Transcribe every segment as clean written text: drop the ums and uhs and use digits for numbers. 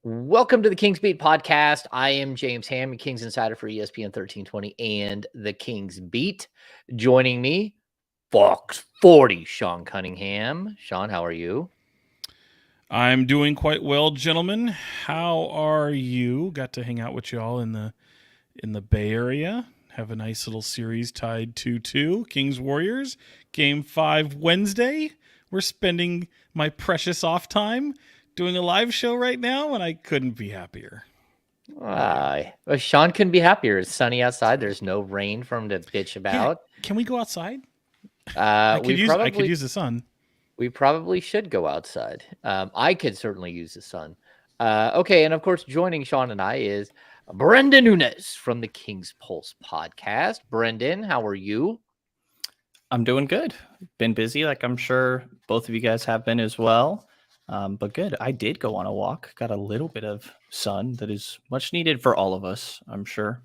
Welcome to the Kings Beat podcast. I am James Ham, Kings Insider for ESPN 1320 and the Kings Beat. Joining me, Fox 40, Sean Cunningham. Sean, how are you? I'm doing quite well, gentlemen. How are you? Got to hang out with y'all in the Bay Area. Have a nice little series tied 2-2. Kings Warriors. Game 5 Wednesday. We're spending my precious off time doing a live show right now, and I couldn't be happier. Sean couldn't be happier. It's sunny outside. There's no rain for him to bitch about. Yeah, can we go outside? I could use the sun. We probably should go outside. I could certainly use the sun. Okay, and of course, joining Sean and I is Brenden Nunes from the Kings Pulse podcast. Brenden, how are you? I'm doing good. Been busy, like I'm sure both of you guys have been as well. But good. I did go on a walk. Got a little bit of sun that is much needed for all of us, I'm sure.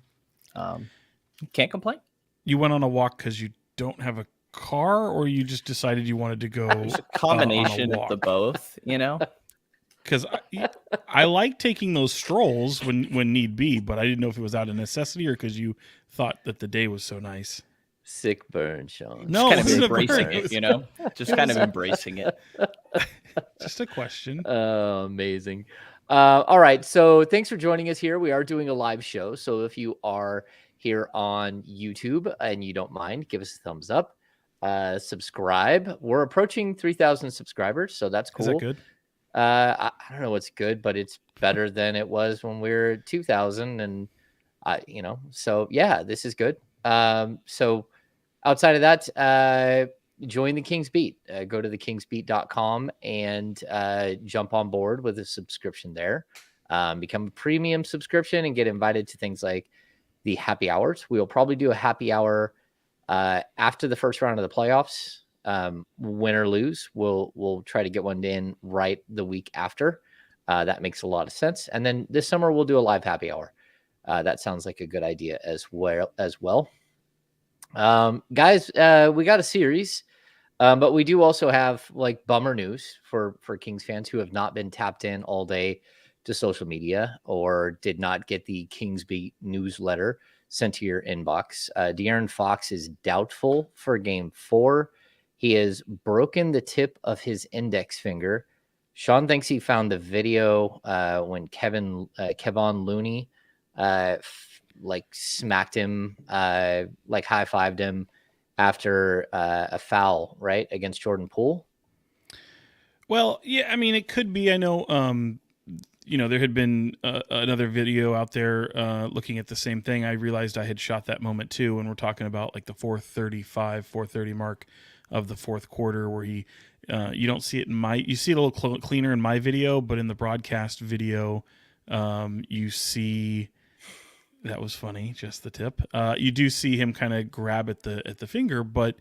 Can't complain. You went on a walk because you don't have a car, or you just decided you wanted to go? It's a combination of the both, you know? Because I like taking those strolls when need be, but I didn't know if it was out of necessity or because you thought that the day was so nice. Sick burn, Sean. No, just kind of embracing it, you know? Just kind of embracing it. Just a question. Amazing. All right. So thanks for joining us here. We are doing a live show. So if you are here on YouTube and you don't mind, give us a thumbs up. Subscribe. We're approaching 3,000 subscribers, so that's cool. Is that good? I don't know what's good, but it's better than it was when we were 2,000, and so yeah, this is good. So outside of that, join the Kings Beat. Go to thekingsbeat.com and jump on board with a subscription there. Become a premium subscription and get invited to things like the happy hours. We will probably do a happy hour after the first round of the playoffs. Win or lose, we'll try to get one in right the week after. That makes a lot of sense. And then this summer we'll do a live happy hour. That sounds like a good idea as well. Guys, we got a series, but we do also have like bummer news for Kings fans who have not been tapped in all day to social media or did not get the Kings Beat newsletter sent to your inbox. De'Aaron Fox is doubtful for Game 4. He has broken the tip of his index finger. Sean thinks he found the video when Kevon Looney smacked him, high-fived him after a foul, right, against Jordan Poole. Well, yeah, I mean, it could be. I know, there had been another video out there looking at the same thing. I realized I had shot that moment too, and we're talking about like the 4:30 mark of the fourth quarter, where he, you don't see it you see it a little cleaner in my video, but in the broadcast video, you see, that was funny, just the tip. You do see him kind of grab at the finger, but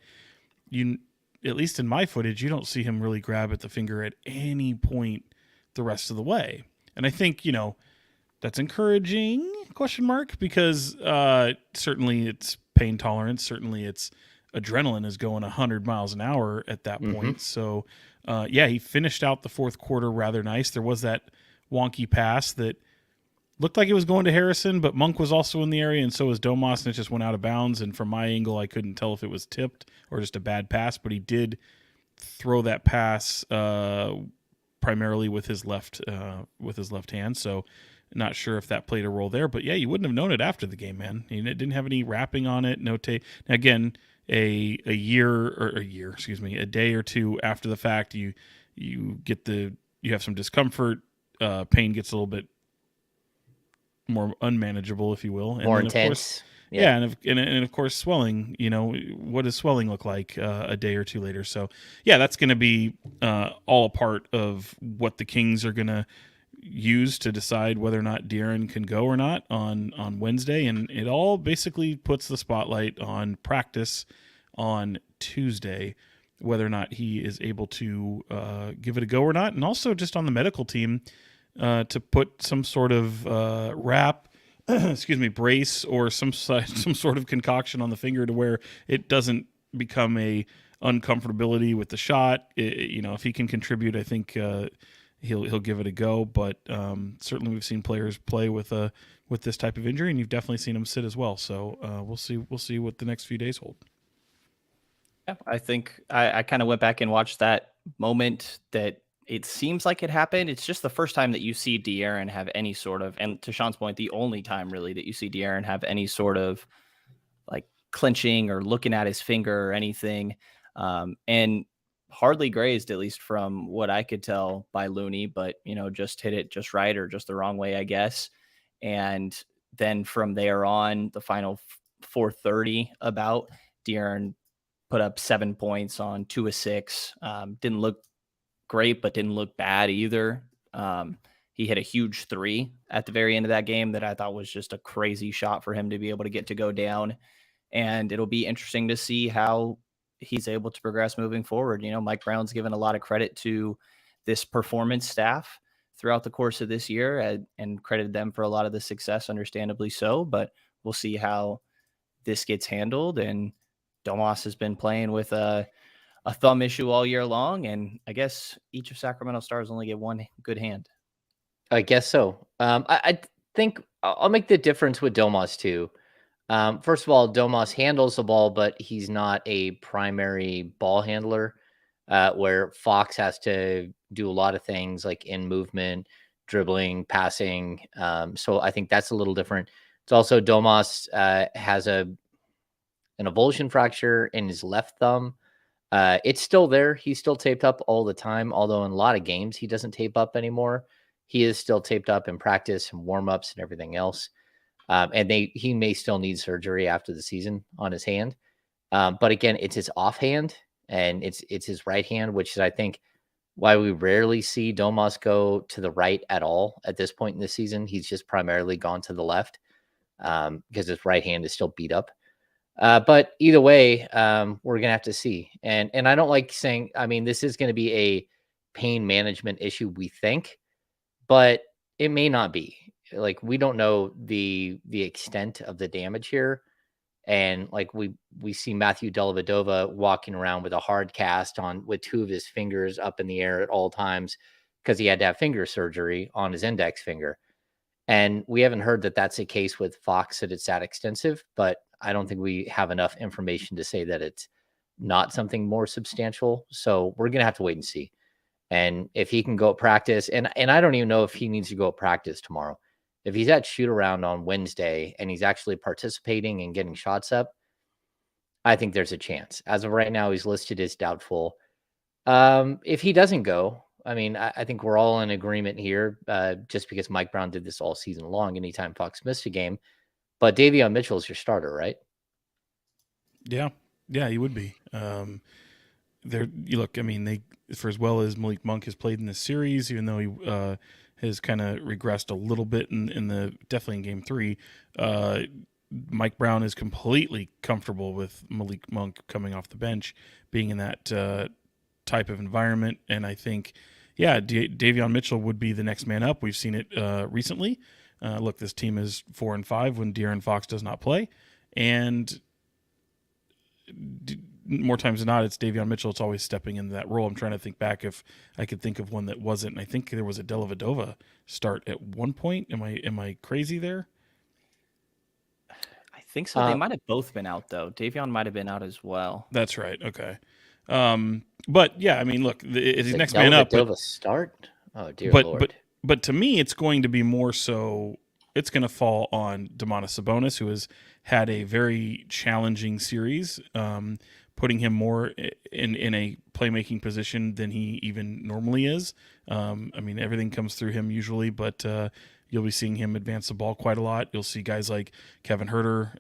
at least in my footage, you don't see him really grab at the finger at any point the rest of the way. And I think, that's encouraging, because certainly it's pain tolerance. Certainly it's adrenaline is going 100 miles an hour at that point. So, he finished out the fourth quarter rather nice. There was that wonky pass that looked like it was going to Harrison, but Monk was also in the area, and so was Domas, and it just went out of bounds. And from my angle, I couldn't tell if it was tipped or just a bad pass, but he did throw that pass primarily with his left hand. So not sure if that played a role there, but yeah, you wouldn't have known it after the game, man. It didn't have any wrapping on it, no tape. Again, a day or two after the fact, you have some discomfort, pain gets a little bit more unmanageable, if you will, and more intense. And of course swelling. What does swelling look like a day or two later? So yeah, that's going to be all a part of what the Kings are going to use to decide whether or not De'Aaron can go or not on Wednesday, and it all basically puts the spotlight on practice on Tuesday, whether or not he is able to give it a go or not, and also just on the medical team to put some sort of brace or some sort of concoction on the finger to where it doesn't become a uncomfortability with the shot. If he can contribute, I think he'll give it a go. But certainly we've seen players play with this type of injury, and you've definitely seen him sit as well. So we'll see what the next few days hold. Yeah, I think I kind of went back and watched that moment that it seems like it happened. It's just the first time that you see De'Aaron have any sort of, and to Sean's point, the only time really that you see De'Aaron have any sort of like clenching or looking at his finger or anything. And hardly grazed, at least from what I could tell by Looney, but just hit it just right or just the wrong way, I guess. And then from there on, the final 4:30 about, De'Aaron put up 7 points on 2 of 6. Didn't look great, but didn't look bad either. He hit a huge 3 at the very end of that game that I thought was just a crazy shot for him to be able to get to go down. And it'll be interesting to see how he's able to progress moving forward. Mike Brown's given a lot of credit to this performance staff throughout the course of this year and credited them for a lot of the success, understandably so, but we'll see how this gets handled. And Domas has been playing with a thumb issue all year long, and I guess each of Sacramento Stars only get one good hand. I guess so. I think I'll make the difference with Domas too. First of all, Domas handles the ball, but he's not a primary ball handler, where Fox has to do a lot of things like in movement, dribbling, passing. So I think that's a little different. It's also Domas has an avulsion fracture in his left thumb. It's still there. He's still taped up all the time, although in a lot of games he doesn't tape up anymore. He is still taped up in practice and warm-ups and everything else. And he may still need surgery after the season on his hand. But again, it's his offhand and it's his right hand, which is, I think, why we rarely see Domas go to the right at all at this point in the season. He's just primarily gone to the left because his right hand is still beat up. But either way, we're going to have to see. And I don't like saying, I mean, this is going to be a pain management issue, we think, but it may not be. Like, we don't know the extent of the damage here. And like we see Matthew Dellavedova walking around with a hard cast on with 2 of his fingers up in the air at all times because he had to have finger surgery on his index finger. And we haven't heard that that's the case with Fox, that it's that extensive, but I don't think we have enough information to say that it's not something more substantial. So we're going to have to wait and see. And if he can go at practice, and I don't even know if he needs to go at practice tomorrow. If he's at shoot around on Wednesday and he's actually participating and getting shots up, I think there's a chance. As of right now, he's listed as doubtful. If he doesn't go, I mean, I think we're all in agreement here, just because Mike Brown did this all season long, anytime Fox missed a game. But Davion Mitchell is your starter, right? Yeah, he would be. You look, I mean, for as well as Malik Monk has played in this series, even though he has kind of regressed a little bit in the definitely in game 3, Mike Brown is completely comfortable with Malik Monk coming off the bench, being in that type of environment. And I think, Davion Mitchell would be the next man up. We've seen it recently. Look, this team is 4-5 when De'Aaron Fox does not play, and more times than not, it's Davion Mitchell. It's always stepping into that role. I'm trying to think back if I could think of one that wasn't. And I think there was a Dellavedova start at one point. Am I crazy there? I think so. They might have both been out though. Davion might have been out as well. That's right. Okay. But yeah, I mean, look, his next man up. Dellavedova start. Oh dear Lord. But to me, it's going to be more so. It's going to fall on Domantas Sabonis, who has had a very challenging series, putting him more in a playmaking position than he even normally is. I mean, everything comes through him usually, but you'll be seeing him advance the ball quite a lot. You'll see guys like Kevin Huerter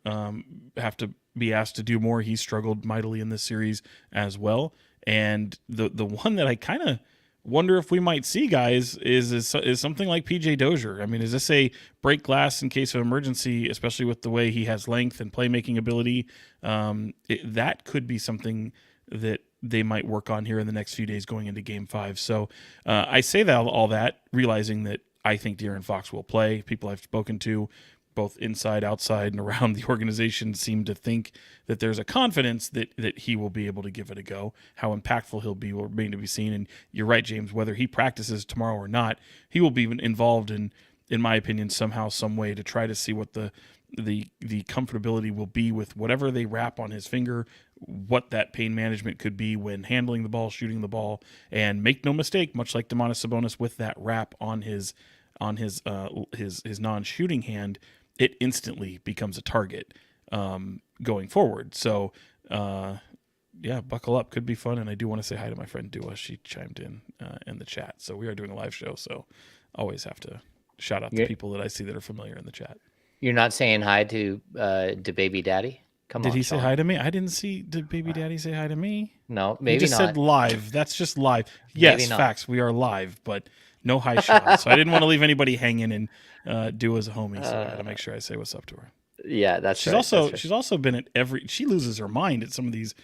have to be asked to do more. He's struggled mightily in this series as well. And the one that I kind of wonder if we might see, guys, is something like PJ Dozier. I mean, is this a break glass in case of emergency, especially with the way he has length and playmaking ability? That could be something that they might work on here in the next few days going into Game 5. So I say that all that, realizing that I think De'Aaron Fox will play. People I've spoken to both inside, outside, and around the organization seem to think that there's a confidence that he will be able to give it a go. How impactful he'll be will remain to be seen. And you're right, James, whether he practices tomorrow or not, he will be involved in my opinion, somehow, some way to try to see what the comfortability will be with whatever they wrap on his finger, what that pain management could be when handling the ball, shooting the ball, and make no mistake, much like Domantas Sabonis with that wrap on his non-shooting hand, it instantly becomes a target going forward. So, yeah, buckle up. Could be fun. And I do want to say hi to my friend Dua. She chimed in the chat. So we are doing a live show. So always have to shout out the people that I see that are familiar in the chat. You're not saying hi to Baby Daddy? Come on, Did he Sean. say hi to me? I didn't see. Did Baby Daddy say hi to me? No, maybe he just not. said live. That's just live. Yes, facts. We are live, but no hi, Sean. So I didn't want to leave anybody hanging and do as a homie. So I got to make sure I say what's up to her. Yeah, that's she's right. also that's right. She's also been at every. She loses her mind at some of these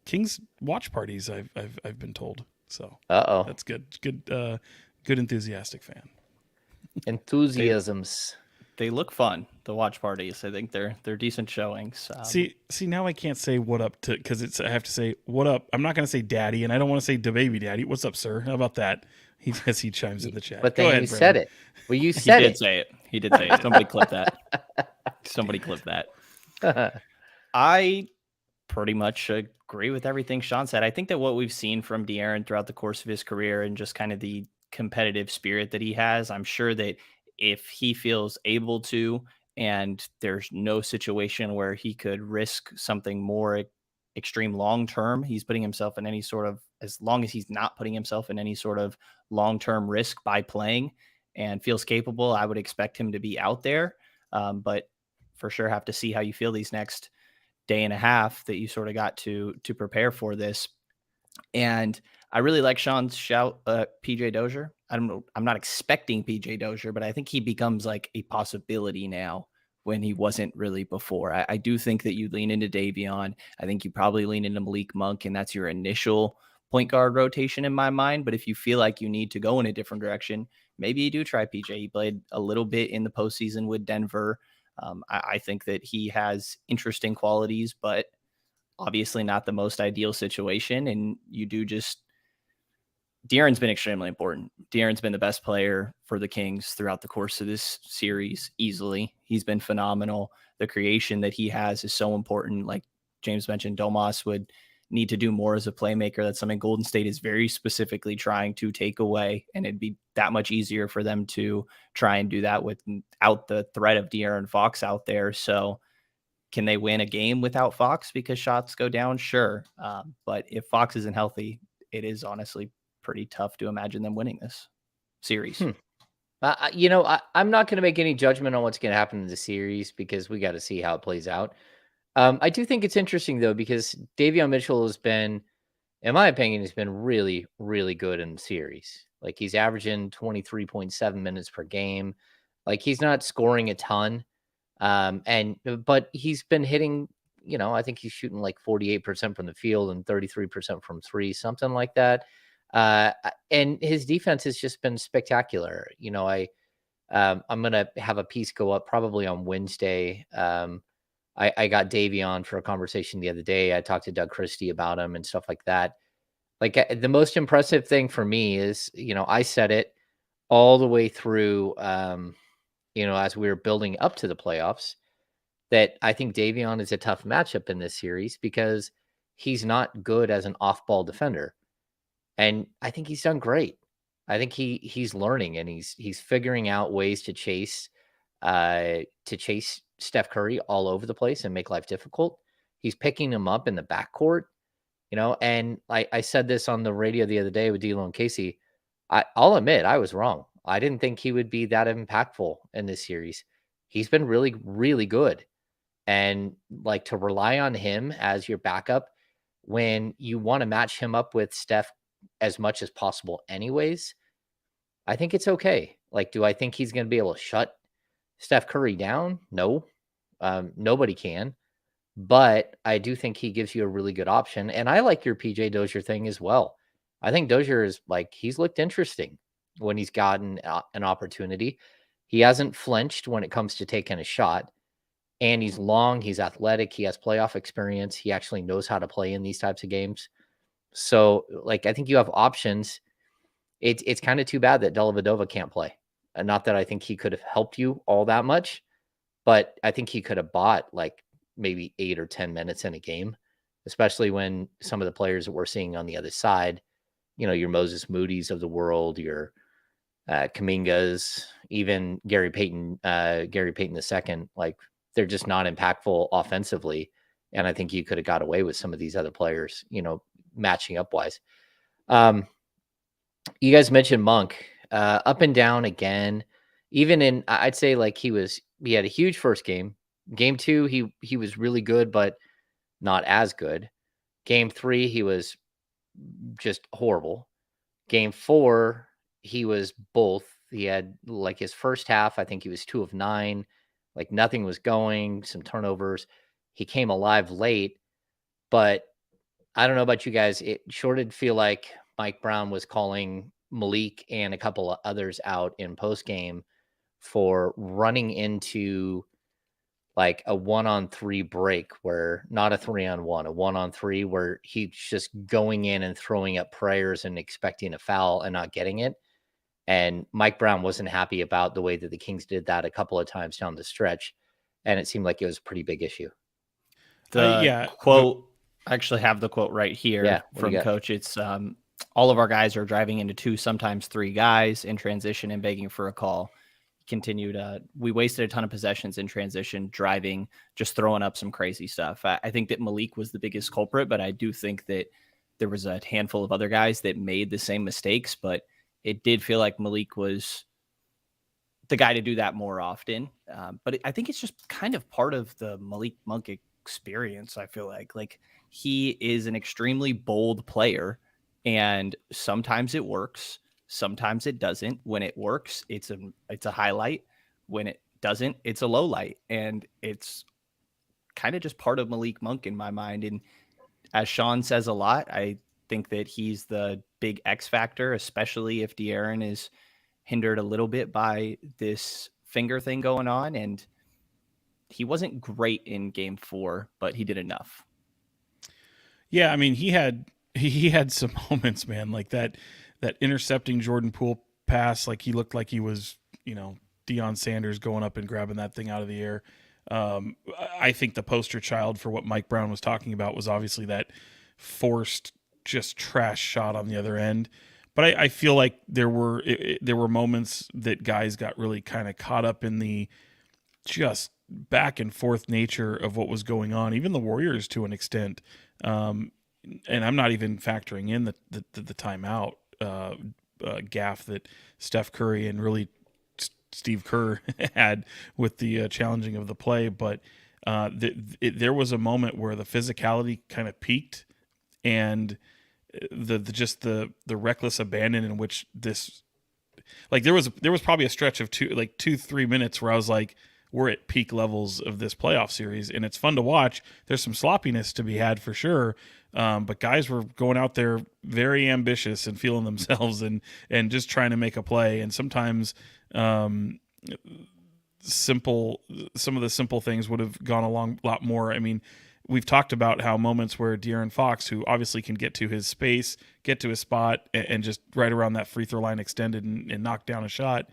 Kings watch parties. I've been told. So that's good. Good enthusiastic fan. Enthusiasms. They look fun. The watch parties. I think they're decent showings. See. Now I can't say what up to because I have to say what up. I'm not going to say daddy, and I don't want to say baby daddy. What's up, sir? How about that? He chimes in the chat. But then you said it. Well, you said it. He did say it. Somebody clip that. Somebody clip that. I pretty much agree with everything Sean said. I think that what we've seen from De'Aaron throughout the course of his career and just kind of the competitive spirit that he has, I'm sure that if he feels able to, and there's no situation where he could risk something more extreme long-term, he's putting himself in any sort of, as long as he's not putting himself in any sort of long-term risk by playing and feels capable, I would expect him to be out there. But for sure have to see how you feel these next day and a half that you sort of got to prepare for this. And I really like Sean's shout, PJ Dozier. I'm not expecting PJ Dozier, but I think he becomes like a possibility now when he wasn't really before. I do think that you lean into Davion. I think you probably lean into Malik Monk, and that's your initial point guard rotation in my mind. But if you feel like you need to go in a different direction, maybe you do try PJ. He played a little bit in the postseason with Denver. I think that he has interesting qualities, but obviously not the most ideal situation. And you do just, De'Aaron's been extremely important. De'Aaron's been the best player for the Kings throughout the course of this series easily. He's been phenomenal. The creation that he has is so important. Like James mentioned, Domas would need to do more as a playmaker. That's something Golden State is very specifically trying to take away, and it'd be that much easier for them to try and do that without the threat of De'Aaron Fox out there. So can they win a game without Fox because shots go down? Sure. But if Fox isn't healthy, it is honestly pretty tough to imagine them winning this series. I'm not going to make any judgment on what's going to happen in the series because we got to see how it plays out. I do think it's interesting, though, because Davion Mitchell has been, in my opinion, he's been really, really good in the series. Like, he's averaging 23.7 minutes per game. Like, he's not scoring a ton. But he's been hitting, I think he's shooting like 48% from the field and 33% from three, something like that. And his defense has just been spectacular. I'm going to have a piece go up probably on Wednesday. I got Davion for a conversation the other day. I talked to Doug Christie about him and stuff like that. Like, the most impressive thing for me is, I said it all the way through, as we were building up to the playoffs, that I think Davion is a tough matchup in this series because he's not good as an off-ball defender. And I think he's done great. I think he's learning and he's figuring out ways to chase Steph Curry all over the place and make life difficult. He's picking him up in the backcourt, and I said this on the radio the other day with D'Lo and Casey. I'll admit I was wrong. I didn't think he would be that impactful in this series. He's been really, really good. And like, to rely on him as your backup when you want to match him up with Steph as much as possible anyways, I think it's okay. Like, do I think he's going to be able to shut Steph Curry down? No, nobody can. But I do think he gives you a really good option. And I like your PJ Dozier thing as well. I think Dozier is he's looked interesting when he's gotten an opportunity. He hasn't flinched when it comes to taking a shot. And he's long, he's athletic, he has playoff experience. He actually knows how to play in these types of games. So, like, I think you have options. It's kind of too bad that Dellavedova can't play. Not that I think he could have helped you all that much, but I think he could have bought like maybe 8 or 10 minutes in a game, especially when some of the players that we're seeing on the other side, your Moses Moody's of the world, your Kumingas, even Gary Payton II, like they're just not impactful offensively. And I think you could have got away with some of these other players, matching up wise. You guys mentioned Monk, up and down again. Even I'd say like he had a huge first game. Game 2, he was really good, but not as good. Game 3, he was just horrible. Game 4, he was both. He had like his first half, I think he was 2 of 9, like nothing was going, some turnovers. He came alive late, but I don't know about you guys. It sure did feel like Mike Brown was calling Malik and a couple of others out in post game for running into like a 1-on-3 break, where not a 3-on-1, a 1-on-3, where he's just going in and throwing up prayers and expecting a foul and not getting it. And Mike Brown wasn't happy about the way that the Kings did that a couple of times down the stretch. And it seemed like it was a pretty big issue. The quote, I actually have the quote right here from Coach. It's all of our guys are driving into 2, sometimes 3 guys in transition and begging for a call. Continued, we wasted a ton of possessions in transition, driving, just throwing up some crazy stuff. I think that Malik was the biggest culprit, but I do think that there was a handful of other guys that made the same mistakes, but it did feel like Malik was the guy to do that more often. But I think it's just kind of part of the Malik Monk experience. I feel like he is an extremely bold player, and sometimes it works. Sometimes it doesn't. When it works, it's a highlight. When it doesn't, it's a low light. And it's kind of just part of Malik Monk in my mind. And as Sean says a lot, I think that he's the big X factor, especially if De'Aaron is hindered a little bit by this finger thing going on. And he wasn't great in game 4, but he did enough. Yeah, I mean, he had some moments, man, like that intercepting Jordan Poole pass, like he looked like he was, Deion Sanders going up and grabbing that thing out of the air. I think the poster child for what Mike Brown was talking about was obviously that forced, just trash shot on the other end. But I feel like there were moments that guys got really kind of caught up in the just back and forth nature of what was going on. Even the Warriors to an extent. And I'm not even factoring in the timeout gaff that Steph Curry and really Steve Kerr had with the challenging of the play. But there was a moment where the physicality kind of peaked, and the reckless abandon in which this, like there was probably a stretch of 2-3 minutes where I was like, we're at peak levels of this playoff series, and it's fun to watch. There's some sloppiness to be had for sure. But guys were going out there very ambitious and feeling themselves and just trying to make a play. And sometimes some of the simple things would have gone along a lot more. I mean, we've talked about how moments where De'Aaron Fox, who obviously can get to his space, get to his spot, and just right around that free throw line extended and knock down a shot,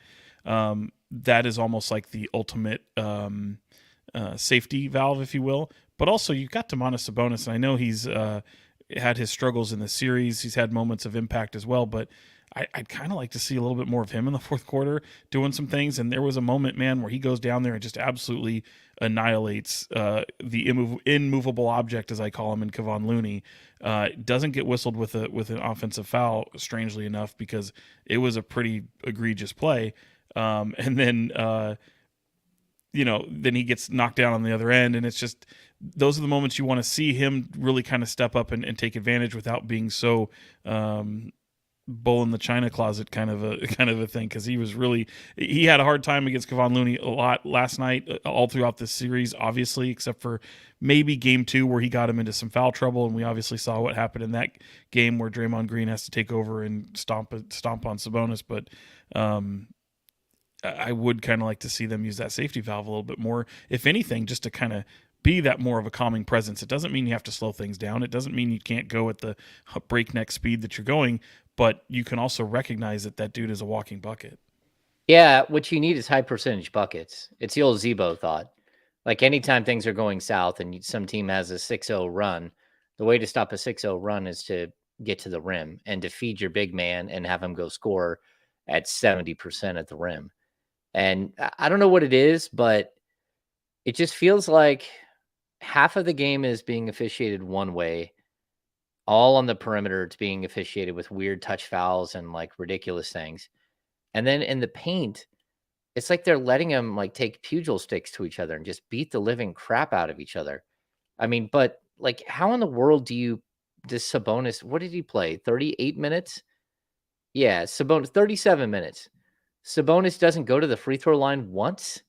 that is almost like the ultimate safety valve, if you will. But also, you've got Domantas Sabonis, and I know he's had his struggles in the series. He's had moments of impact as well, but I'd kind of like to see a little bit more of him in the fourth quarter doing some things. And there was a moment, man, where he goes down there and just absolutely annihilates the immovable object, as I call him, in Kevon Looney. Doesn't get whistled with an offensive foul, strangely enough, because it was a pretty egregious play. And then, then he gets knocked down on the other end, and it's just, those are the moments you want to see him really kind of step up and take advantage without being so, bull in the china closet kind of a thing. Cause he had a hard time against Kevon Looney a lot last night, all throughout this series, obviously, except for maybe game 2 where he got him into some foul trouble. And we obviously saw what happened in that game where Draymond Green has to take over and stomp on Sabonis. But, I would kind of like to see them use that safety valve a little bit more, if anything, just to kind of be that more of a calming presence. It doesn't mean you have to slow things down. It doesn't mean you can't go at the breakneck speed that you're going, but you can also recognize that that dude is a walking bucket. Yeah, what you need is high percentage buckets. It's the old Zebo thought. Like anytime things are going south and some team has a 6-0 run, the way to stop a 6-0 run is to get to the rim and to feed your big man and have him go score at 70% at the rim. And I don't know what it is, but it just feels like half of the game is being officiated one way. All on the perimeter, it's being officiated with weird touch fouls and like ridiculous things. And then in the paint, it's like they're letting them like take pugil sticks to each other and just beat the living crap out of each other. I mean, but like, how in the world does Sabonis, what did he play? 38 minutes? Yeah, Sabonis, 37 minutes. Sabonis doesn't go to the free throw line once.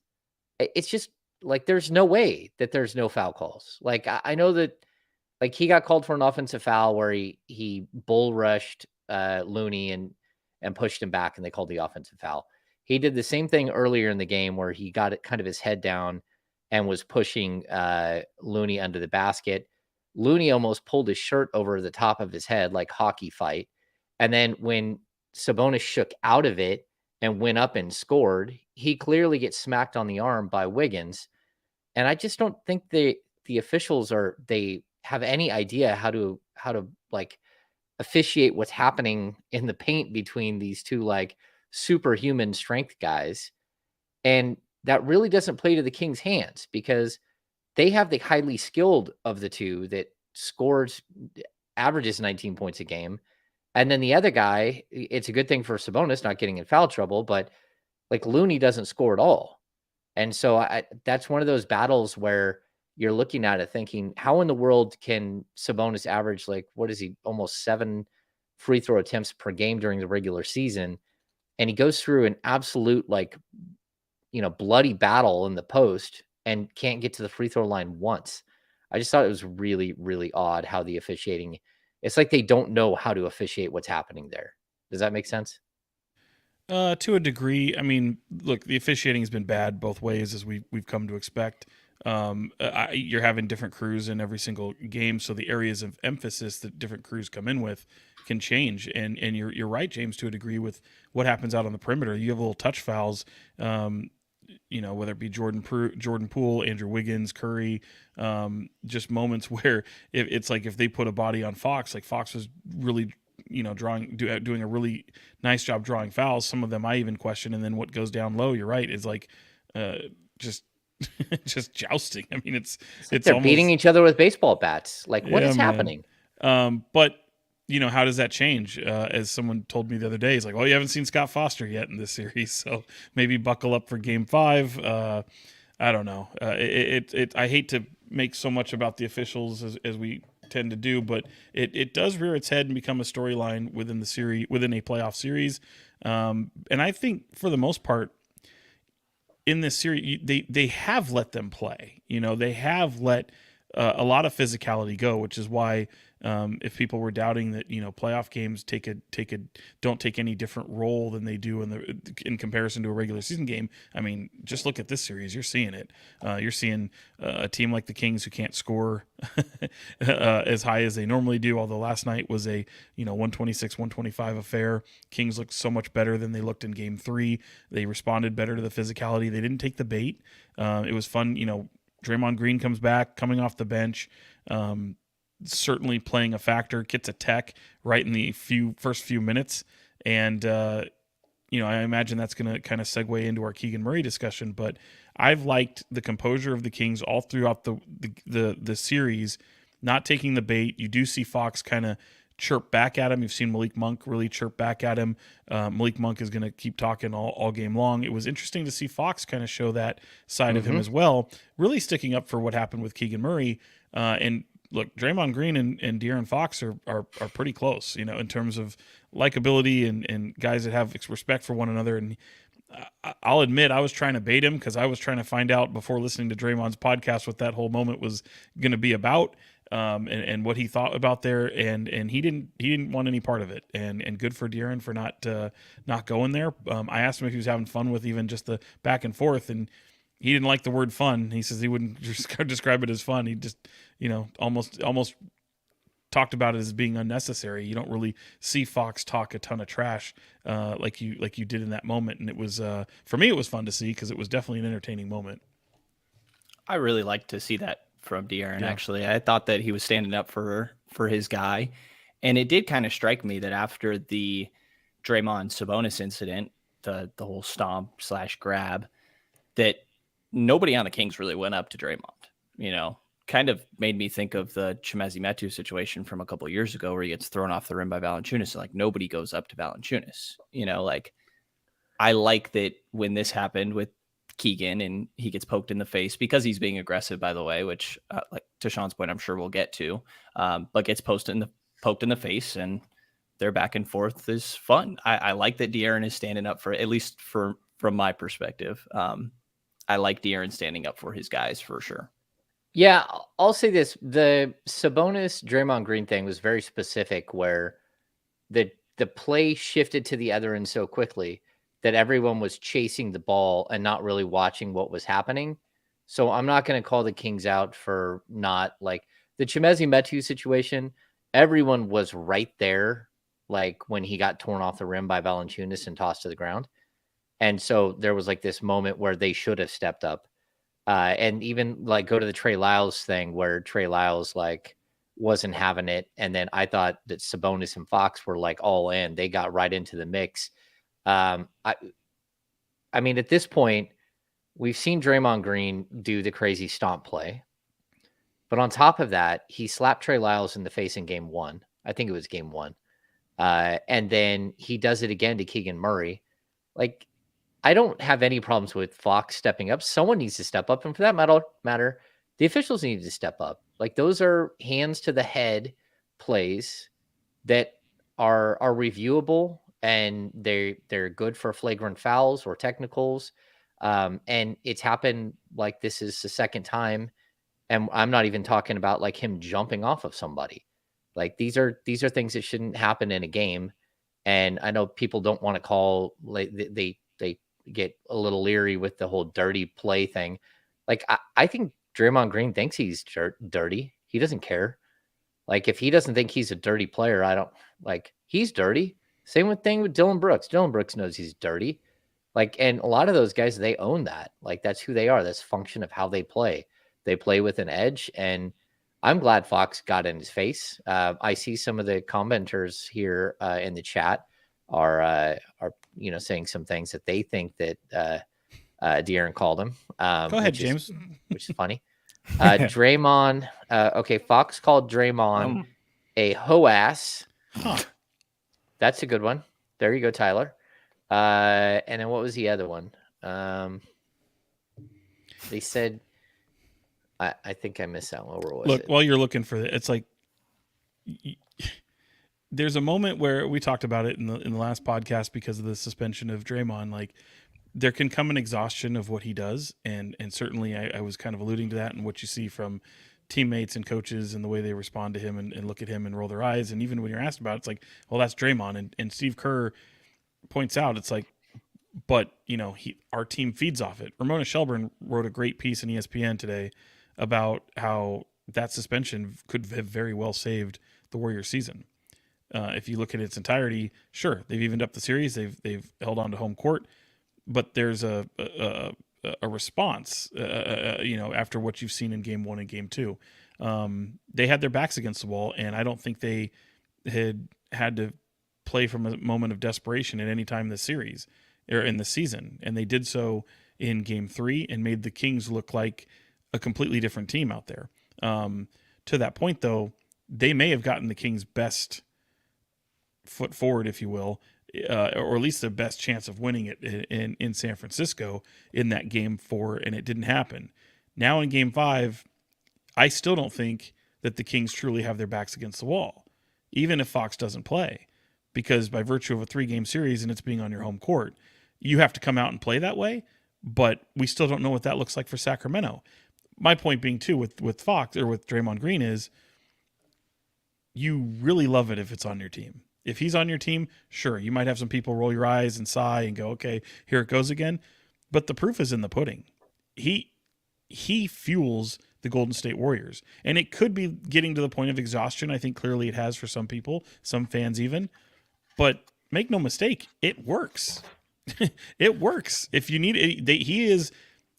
It's just like, there's no way that there's no foul calls. Like, I know that like he got called for an offensive foul where he bull rushed Looney and pushed him back, and they called the offensive foul. He did the same thing earlier in the game where he got it kind of his head down and was pushing Looney under the basket. Looney almost pulled his shirt over the top of his head like hockey fight. And then when Sabonis shook out of it and went up and scored, he clearly gets smacked on the arm by Wiggins. And I just don't think the officials they have any idea how to like officiate what's happening in the paint between these two like superhuman strength guys. And that really doesn't play to the Kings' hands because they have the highly skilled of the two that averages 19 points a game. And then the other guy, it's a good thing for Sabonis not getting in foul trouble, but like Looney doesn't score at all. And so that's one of those battles where you're looking at it thinking, how in the world can Sabonis average like, what is he, almost 7 free throw attempts per game during the regular season? And he goes through an absolute like, bloody battle in the post and can't get to the free throw line once. I just thought it was really, really odd how the officiating, it's like they don't know how to officiate what's happening there. Does that make sense? To a degree. I mean, look, the officiating has been bad both ways, as we've come to expect. You're having different crews in every single game, so the areas of emphasis that different crews come in with can change. And you're right, James, to a degree with what happens out on the perimeter. You have little touch fouls, whether it be Jordan Poole, Andrew Wiggins, Curry, just moments where it's like if they put a body on Fox, like Fox was really doing a really nice job drawing fouls. Some of them I even question. And then what goes down low, you're right, is like just just jousting. I mean, it's they're almost beating each other with baseball bats. Like, what is happening? But how does that change? As someone told me the other day, he's like, "Oh, you haven't seen Scott Foster yet in this series, so maybe buckle up for Game 5." I don't know. I hate to make so much about the officials as we tend to do, but it does rear its head and become a storyline within the series, within a playoff series. And I think for the most part in this series, they have let them play. They have let a lot of physicality go, which is why if people were doubting that playoff games don't take any different role than they do in comparison to a regular season game. I mean, just look at this series. You're seeing it. You're seeing a team like the Kings who can't score as high as they normally do. Although last night was a 126-125 affair. Kings looked so much better than they looked in Game 3. They responded better to the physicality. They didn't take the bait. It was fun. Draymond Green comes back, coming off the bench. Certainly playing a factor, gets a tech right in the first few minutes. And, I imagine that's going to kind of segue into our Keegan Murray discussion, but I've liked the composure of the Kings all throughout the series, not taking the bait. You do see Fox kind of chirp back at him. You've seen Malik Monk really chirp back at him. Malik Monk is going to keep talking all game long. It was interesting to see Fox kind of show that side of him as well, really sticking up for what happened with Keegan Murray. And look, Draymond Green and De'Aaron Fox are pretty close, in terms of likability and guys that have respect for one another. And I'll admit I was trying to bait him because I was trying to find out before listening to Draymond's podcast what that whole moment was going to be about. and what he thought about there, and he didn't want any part of it, and good for De'Aaron for not going there. I asked him if he was having fun with even just the back and forth, and he didn't like the word fun. He says he wouldn't describe it as fun. He just, almost talked about it as being unnecessary. You don't really see Fox talk a ton of trash like you did in that moment, and it was for me it was fun to see because it was definitely an entertaining moment. I really like to see that from De'Aaron. Actually, I thought that he was standing up for his guy, and it did kind of strike me that after the Draymond Sabonis incident, the whole stomp / grab, that nobody on the Kings really went up to Draymond. Kind of made me think of the Chimezie Metu situation from a couple of years ago where he gets thrown off the rim by Valanciunas. Like, nobody goes up to Valanciunas. I like that when this happened with Keegan and he gets poked in the face because he's being aggressive, by the way, which like to Sean's point, I'm sure we'll get to, but gets poked in the face, and their back and forth is fun. I like that De'Aaron is standing up for, at least from my perspective. I like De'Aaron standing up for his guys for sure. Yeah, I'll say this. The Sabonis Draymond Green thing was very specific, where the play shifted to the other end so quickly that everyone was chasing the ball and not really watching what was happening. So I'm not going to call the Kings out for not, like, the Chimezie Metu situation. Everyone was right there, like when he got torn off the rim by Valanciunas and tossed to the ground. And so there was like this moment where they should have stepped up. And even like go to the Trey Lyles thing where Trey Lyles like wasn't having it. And then I thought that Sabonis and Fox were like all in. They got right into the mix. I mean, at this point, we've seen Draymond Green do the crazy stomp play. But on top of that, he slapped Trey Lyles in the face in game 1. I think it was game 1. And then he does it again to Keegan Murray. Like, I don't have any problems with Fox stepping up. Someone needs to step up. And for that matter, the officials need to step up. Like, those are hands to the head plays that are reviewable, and they're good for flagrant fouls or technicals. And it's happened, like, this is the second time. And I'm not even talking about like him jumping off of somebody. Like, these are things that shouldn't happen in a game. And I know people don't want to call, like, they get a little leery with the whole dirty play thing. Like, I think Draymond Green thinks he's dirty. He doesn't care. Like, if he doesn't think he's a dirty player, I don't, like, he's dirty. Same thing with Dylan Brooks. Dylan Brooks knows he's dirty. Like, and a lot of those guys, they own that. Like, that's who they are. That's a function of how they play. They play with an edge, and I'm glad Fox got in his face. I see some of the commenters here in the chat are saying some things that they think that De'Aaron called him. Go ahead, James. Which is funny. Draymond. Okay, Fox called Draymond a hoe-ass. Huh. That's a good one. There you go, Tyler. And then what was the other one? They said, I think I missed that one. Where was it? While you're looking for it, it's like there's a moment where we talked about it in the last podcast because of the suspension of Draymond. Like, there can come an exhaustion of what he does, and certainly I was kind of alluding to that, and what you see from teammates and coaches and the way they respond to him and look at him and roll their eyes. And even when you're asked about it, it's like, well, that's Draymond. And Steve Kerr points out, it's like, but our team feeds off it. Ramona Shelburne wrote a great piece in ESPN today about how that suspension could have very well saved the Warriors season. If you look at its entirety, sure, they've evened up the series. They've held on to home court, but there's a response, after what you've seen in game 1 and game 2. They had their backs against the wall, and I don't think they had to play from a moment of desperation at any time this series or in the season. And they did so in game 3 and made the Kings look like a completely different team out there. To that point, though, they may have gotten the Kings' best foot forward, if you will, or at least the best chance of winning it in San Francisco in that game 4, and it didn't happen. Now in game 5, I still don't think that the Kings truly have their backs against the wall, even if Fox doesn't play, because by virtue of a 3-game series and it's being on your home court, you have to come out and play that way, but we still don't know what that looks like for Sacramento. My point being, too, with Fox or with Draymond Green is you really love it if it's on your team. If he's on your team, sure, you might have some people roll your eyes and sigh and go, okay, here it goes again. But the proof is in the pudding. He fuels the Golden State Warriors. And it could be getting to the point of exhaustion. I think clearly it has for some people, some fans even. But make no mistake, it works. It works. If you need it,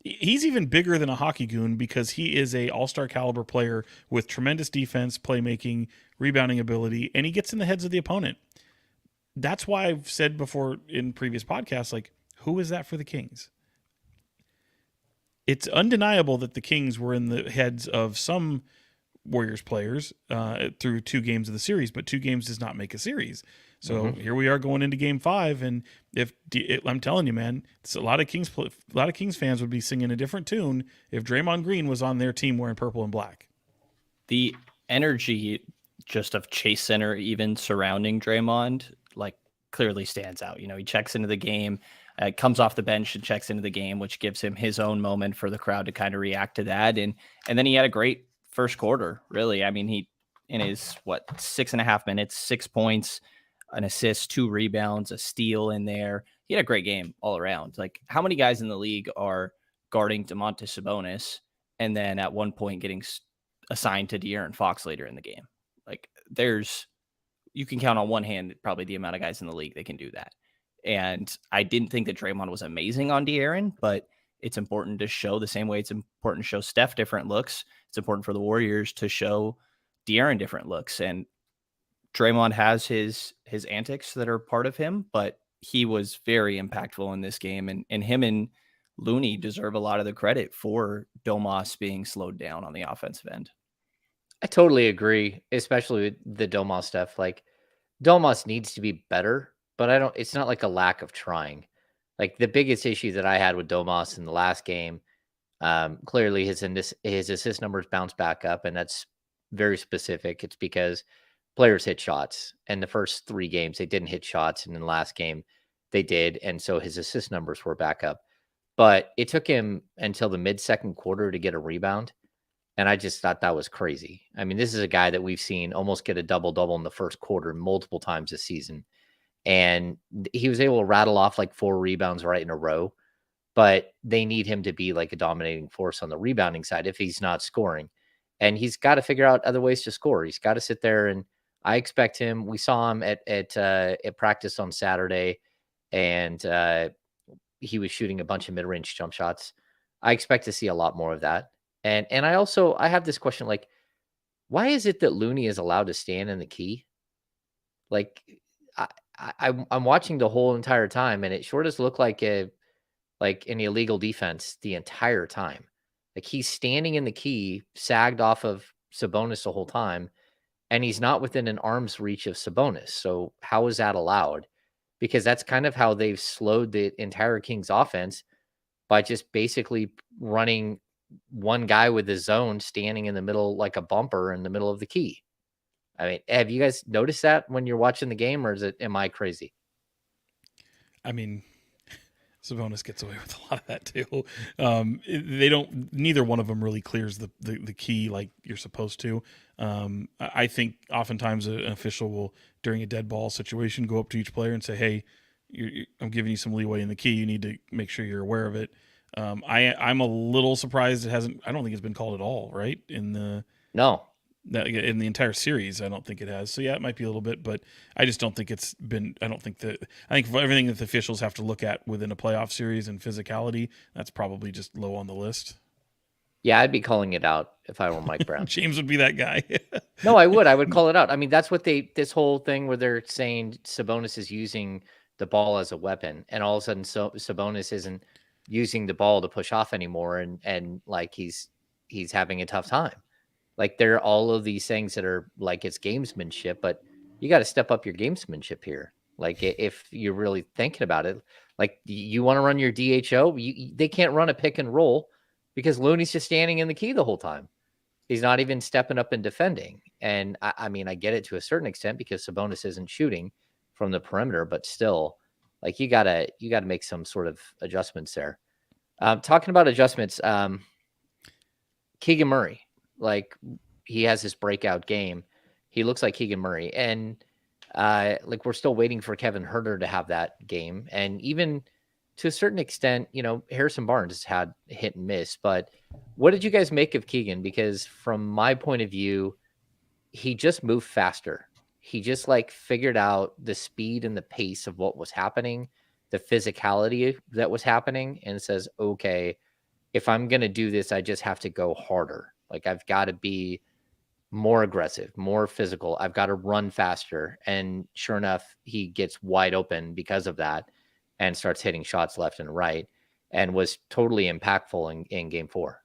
he's even bigger than a hockey goon because he is a all-star caliber player with tremendous defense, playmaking, rebounding ability, and he gets in the heads of the opponent. That's why I've said before in previous podcasts, like, who is that for the Kings? It's undeniable that the Kings were in the heads of some Warriors players through 2 games of the series, but 2 games does not make a series. So here we are going into Game 5, and I'm telling you, man, it's a lot of Kings fans would be singing a different tune if Draymond Green was on their team wearing purple and black. The energy just of Chase Center, even surrounding Draymond, like clearly stands out. You know, he checks into the game, comes off the bench and checks into the game, which gives him his own moment for the crowd to kind of react to that. And then he had a great first quarter, really. I mean, he in his 6.5 minutes, 6 points, an assist, 2 rebounds, a steal in there. He had a great game all around. Like, how many guys in the league are guarding Domantas Sabonis and then at one point getting assigned to De'Aaron Fox later in the game? Like, you can count on one hand probably the amount of guys in the league that can do that. And I didn't think that Draymond was amazing on De'Aaron, but it's important to show the same way it's important to show Steph different looks. It's important for the Warriors to show De'Aaron different looks. And Draymond has his antics that are part of him, but he was very impactful in this game. And him and Looney deserve a lot of the credit for Domas being slowed down on the offensive end. I totally agree, especially with the Domas stuff. Like, Domas needs to be better, but it's not like a lack of trying. Like, the biggest issue that I had with Domas in the last game, clearly his assist numbers bounced back up, and that's very specific. It's because players hit shots, and the first 3 games they didn't hit shots, and in the last game they did, and so his assist numbers were back up. But it took him until the mid-second quarter to get a rebound, and I just thought that was crazy. I mean, this is a guy that we've seen almost get a double-double in the first quarter multiple times this season, and he was able to rattle off like 4 rebounds right in a row, but they need him to be like a dominating force on the rebounding side if he's not scoring. And he's got to figure out other ways to score. He's got to sit there, and I expect him. We saw him at practice on Saturday, and he was shooting a bunch of mid-range jump shots. I expect to see a lot more of that. And I have this question, like, why is it that Looney is allowed to stand in the key? Like, I'm watching the whole entire time, and it sure does look like an illegal defense the entire time. Like, he's standing in the key, sagged off of Sabonis the whole time, and he's not within an arm's reach of Sabonis. So how is that allowed? Because that's kind of how they've slowed the entire Kings offense, by just basically running one guy with his zone standing in the middle like a bumper in the middle of the key. I mean, have you guys noticed that when you're watching the game, or am I crazy? I mean, Sabonis gets away with a lot of that too. Neither one of them really clears the key like you're supposed to. I think oftentimes an official will, during a dead ball situation, go up to each player and say, hey, I'm giving you some leeway in the key. You need to make sure you're aware of it. I'm a little surprised I don't think it's been called at all, right? No. In the entire series, I don't think it has. So yeah, it might be a little bit, but I just don't think it's been. I think for everything that the officials have to look at within a playoff series and physicality, that's probably just low on the list. Yeah, I'd be calling it out if I were Mike Brown. James would be that guy. No, I would call it out. I mean, that's what this whole thing where they're saying Sabonis is using the ball as a weapon, and all of a sudden Sabonis isn't using the ball to push off anymore, and like he's having a tough time. Like, there are all of these things that are like, it's gamesmanship, but you got to step up your gamesmanship here. Like, if you're really thinking about it, like, you want to run your DHO, they can't run a pick and roll because Looney's just standing in the key the whole time. He's not even stepping up and defending. And I mean, I get it to a certain extent because Sabonis isn't shooting from the perimeter, but still, like, you gotta make some sort of adjustments there. Talking about adjustments, Keegan Murray. Like, he has this breakout game. He looks like Keegan Murray. And like we're still waiting for Kevin Huerter to have that game. And even to a certain extent, Harrison Barnes had hit and miss. But what did you guys make of Keegan? Because from my point of view, he just moved faster. He just like figured out the speed and the pace of what was happening, the physicality that was happening, and says, okay, if I'm going to do this, I just have to go harder. Like I've got to be more aggressive, more physical. I've got to run faster. And sure enough, he gets wide open because of that and starts hitting shots left and right and was totally impactful in game 4.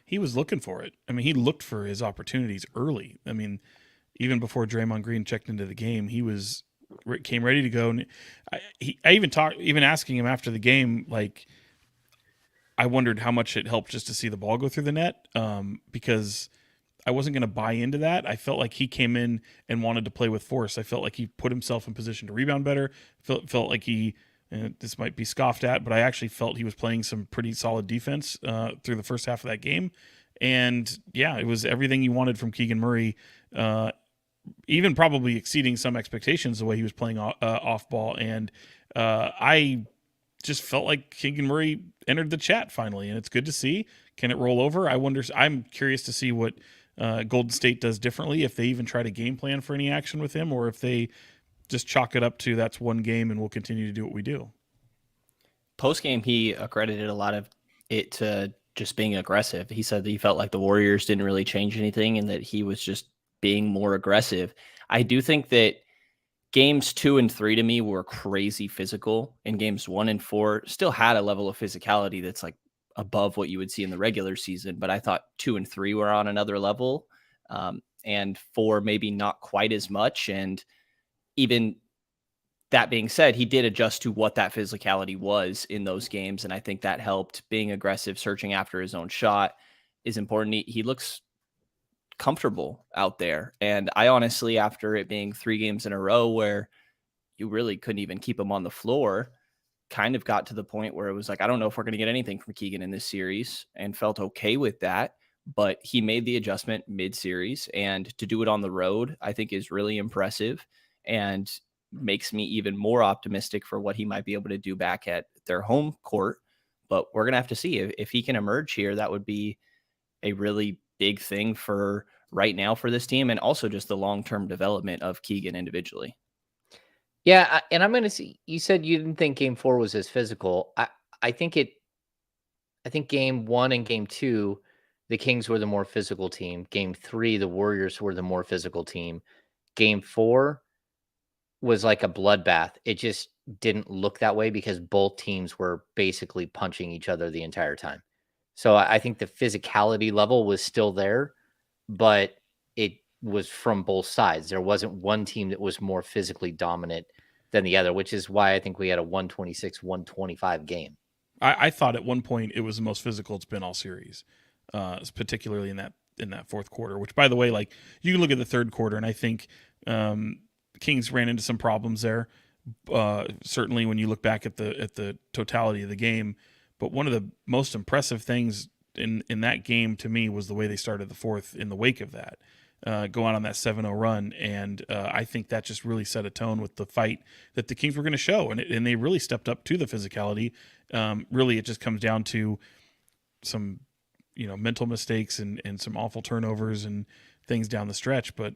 He was looking for it. I mean, he looked for his opportunities early. I mean, even before Draymond Green checked into the game, he came ready to go. And I even asking him after the game, like, I wondered how much it helped just to see the ball go through the net, because I wasn't going to buy into that. I felt like he came in and wanted to play with force. I felt like he put himself in position to rebound better. Felt like this might be scoffed at, but I actually felt he was playing some pretty solid defense through the first half of that game. And yeah, it was everything you wanted from Keegan Murray, even probably exceeding some expectations the way he was playing off ball. And I just felt like Keegan Murray entered the chat finally, and it's good to see. Can it roll over? I'm curious to see what Golden State does differently, if they even try to game plan for any action with him, or if they just chalk it up to that's one game and we'll continue to do what we do. Post game, he accredited a lot of it to just being aggressive. He said that he felt like the Warriors didn't really change anything and that he was just being more aggressive. I do think that games 2 and 3 to me were crazy physical, and games 1 and 4 still had a level of physicality that's like above what you would see in the regular season. But I thought 2 and 3 were on another level, and 4 maybe not quite as much. And even that being said, he did adjust to what that physicality was in those games. And I think that helped. Being aggressive, searching after his own shot is important. He looks comfortable out there. And I honestly, after it being 3 games in a row where you really couldn't even keep him on the floor, kind of got to the point where it was like, I don't know if we're going to get anything from Keegan in this series, and felt okay with that. But he made the adjustment mid-series, and to do it on the road, I think is really impressive and makes me even more optimistic for what he might be able to do back at their home court. But we're going to have to see if he can emerge here. That would be a really big thing for right now for this team, and also just the long-term development of Keegan individually. Yeah, and I'm going to see. You said you didn't think game 4 was as physical. I think game 1 and game 2, the Kings were the more physical team. Game 3, the Warriors were the more physical team. Game 4 was like a bloodbath. It just didn't look that way because both teams were basically punching each other the entire time. So I think the physicality level was still there, but it was from both sides. There wasn't one team that was more physically dominant than the other, which is why I think we had a 126-125 game. I thought at one point it was the most physical it's been all series, particularly in that fourth quarter, which, by the way, like, you can look at the third quarter, and I think Kings ran into some problems there. Certainly when you look back at the totality of the game. But one of the most impressive things in that game to me was the way they started the fourth in the wake of that, going on that 7-0 run. And I think that just really set a tone with the fight that the Kings were going to show. And they really stepped up to the physicality. Really, it just comes down to some, mental mistakes and some awful turnovers and things down the stretch. But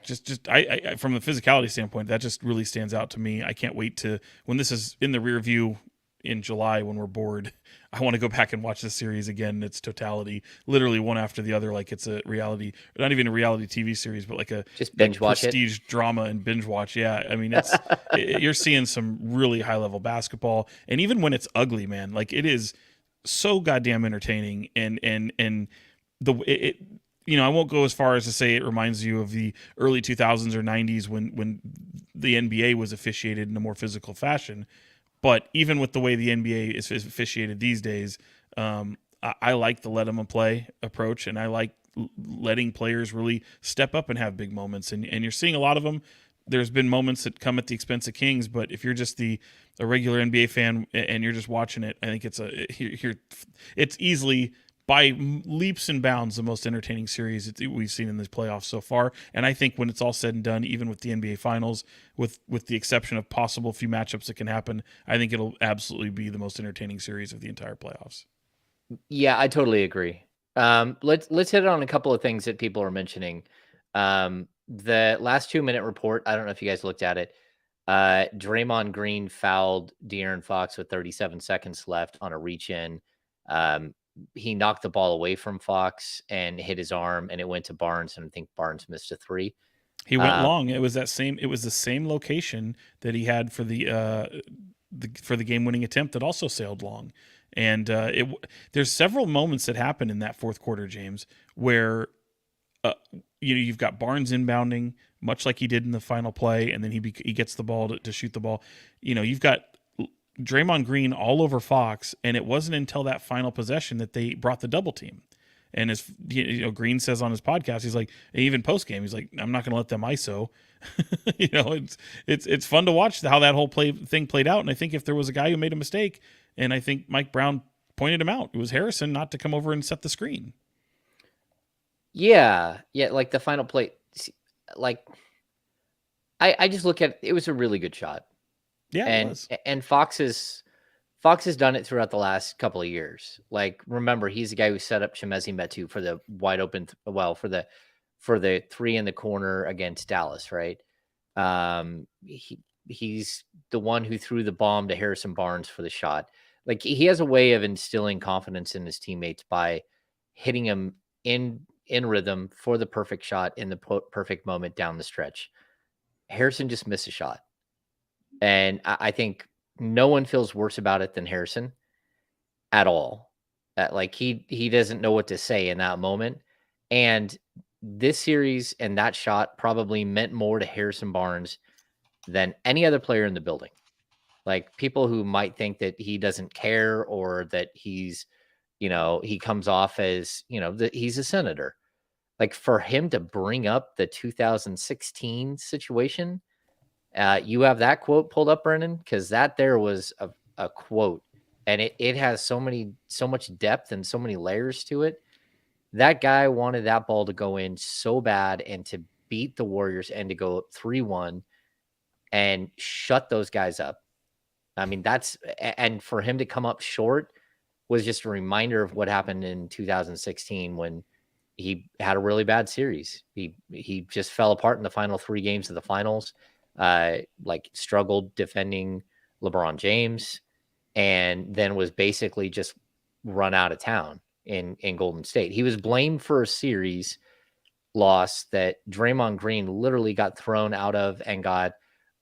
just I from the physicality standpoint, that just really stands out to me. I can't wait to, when this is in the rear view in July, when we're bored, I want to go back and watch this series again in its totality, literally one after the other, like it's a reality, not even a reality TV series, but like a just binge watch prestige drama and binge watch. Yeah, I mean, it's you're seeing some really high level basketball, and even when it's ugly, man, like it is so goddamn entertaining. And I won't go as far as to say it reminds you of the early 2000s or 90s when the NBA was officiated in a more physical fashion. But even with the way the NBA is officiated these days, I like the let them play approach, and I like letting players really step up and have big moments. And you're seeing a lot of them. There's been moments that come at the expense of Kings, but if you're just a regular NBA fan and you're just watching it, I think it's easily by leaps and bounds the most entertaining series we've seen in this playoffs so far. And I think when it's all said and done, even with the NBA Finals, with the exception of possible few matchups that can happen, I think it'll absolutely be the most entertaining series of the entire playoffs. Yeah, I totally agree. Let's hit on a couple of things that people are mentioning. The last 2-minute report, I don't know if you guys looked at it. Draymond Green fouled De'Aaron Fox with 37 seconds left on a reach in. He knocked the ball away from Fox and hit his arm, and it went to Barnes, and I think Barnes missed a three. He went long. It was the same location that he had for the game-winning attempt that also sailed long. And there's several moments that happen in that fourth quarter, James, where you've got Barnes inbounding, much like he did in the final play, and then he gets the ball to shoot the ball. You've got Draymond Green all over Fox, and it wasn't until that final possession that they brought the double team. And as Green says on his podcast, he's like, even post game, he's like, I'm not going to let them ISO. It's fun to watch how that whole thing played out. And I think if there was a guy who made a mistake, and I think Mike Brown pointed him out, it was Harrison not to come over and set the screen. Yeah, like the final play, like I just look at it was a really good shot. Yeah, and it was. And Fox has done it throughout the last couple of years. Like, remember, he's the guy who set up Chimezie Metu for the wide open, for the three in the corner against Dallas, right? He's the one who threw the bomb to Harrison Barnes for the shot. Like, he has a way of instilling confidence in his teammates by hitting him in rhythm for the perfect shot in the perfect moment down the stretch. Harrison just missed a shot. And I think no one feels worse about it than Harrison at all. Like, he doesn't know what to say in that moment. And this series and that shot probably meant more to Harrison Barnes than any other player in the building. Like, people who might think that he doesn't care, or that he's, he comes off as, he's a senator. Like, for him to bring up the 2016 situation, you have that quote pulled up, Brendan, because that there was a quote, and it has so much depth and so many layers to it. That guy wanted that ball to go in so bad, and to beat the Warriors, and to go up 3-1 and shut those guys up. I mean, and for him to come up short was just a reminder of what happened in 2016 when he had a really bad series. He just fell apart in the final 3 games of the finals. Like, struggled defending LeBron James, and then was basically just run out of town in Golden State. He was blamed for a series loss that Draymond Green literally got thrown out of, and got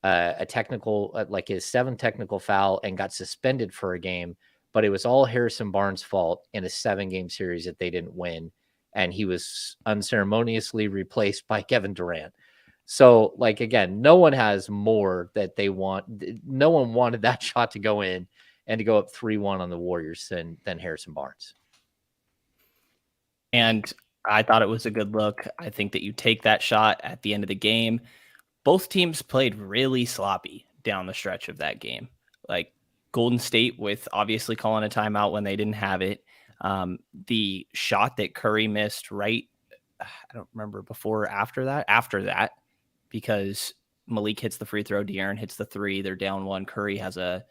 a technical, like his 7th technical foul, and got suspended for a game. But it was all Harrison Barnes' fault in a 7-game series that they didn't win. And he was unceremoniously replaced by Kevin Durant. So, like, again, no one has more that they want. No one wanted that shot to go in and to go up 3-1 on the Warriors than Harrison Barnes. And I thought it was a good look. I think that you take that shot at the end of the game. Both teams played really sloppy down the stretch of that game. Like, Golden State with obviously calling a timeout when they didn't have it. The shot that Curry missed I don't remember before or after that, because Malik hits the free throw, De'Aaron hits the 3, they're down 1. Curry has a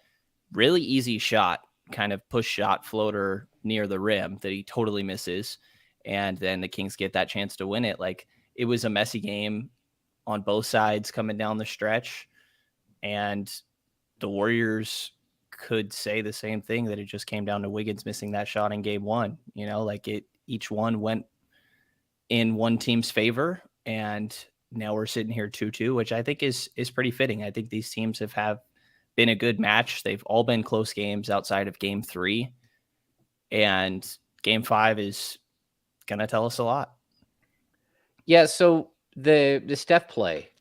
really easy shot, kind of push shot floater near the rim that he totally misses. And then the Kings get that chance to win it. Like, it was a messy game on both sides coming down the stretch. And the Warriors could say the same thing, that it just came down to Wiggins missing that shot in game 1. Each one went in one team's favor. And now we're sitting here 2-2, which I think is pretty fitting. I think these teams have been a good match. They've all been close games outside of game 3. And game 5 is going to tell us a lot. Yeah, so the Steph play,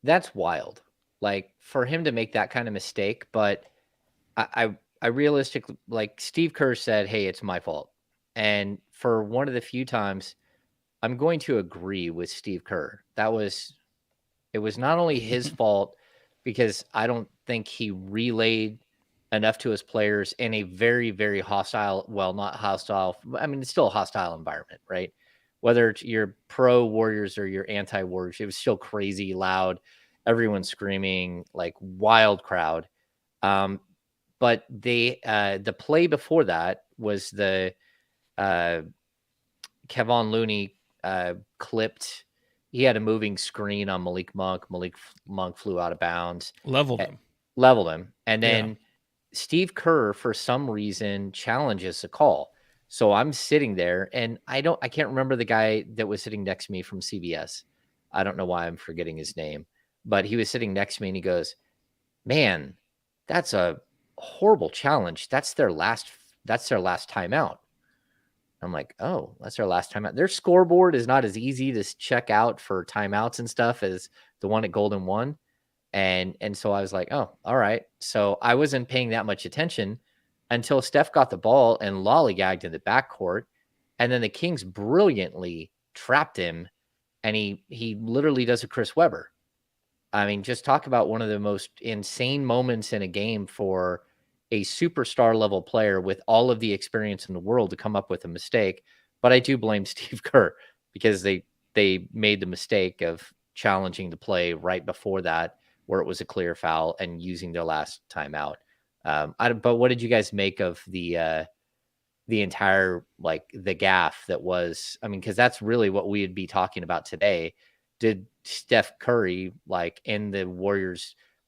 that's wild. Like, for him to make that kind of mistake, but I realistically, like, Steve Kerr said, hey, it's my fault. And for one of the few times, I'm going to agree with Steve Kerr. It was not only his fault, because I don't think he relayed enough to his players in a very, very hostile, well, not hostile. I mean, it's still a hostile environment, right? Whether it's your pro Warriors or your anti Warriors, it was still crazy loud. Everyone screaming, like wild crowd. But the play before that was the uh, Kevon Looney clipped. He had a moving screen on Malik Monk. Monk flew out of bounds, Leveled him. leveled him, and Yeah. then Steve Kerr, for some reason, challenges the call. So I'm sitting there, and I can't remember the guy that was sitting next to me from CBS. I don't know why I'm forgetting his name, but he was sitting next to me, and he goes, "Man, that's a horrible challenge. That's their last timeout." I'm like, "Oh, that's their last timeout." Their scoreboard is not as easy to check out for timeouts and stuff as the one at Golden One. And so I was like, "Oh, all right." So I wasn't paying that much attention until Steph got the ball and lollygagged in the backcourt, and then the Kings brilliantly trapped him, and he literally does a Chris Webber. I mean, just talk about one of the most insane moments in a game for a superstar level player with all of the experience in the world to come up with a mistake. But I do blame Steve Kerr because they made the mistake of challenging the play right before that, where it was a clear foul, and using their last timeout. But what did you guys make of the entire, like, the gaffe that was? I mean, because that's really what we would be talking about today. Did Steph Curry, like,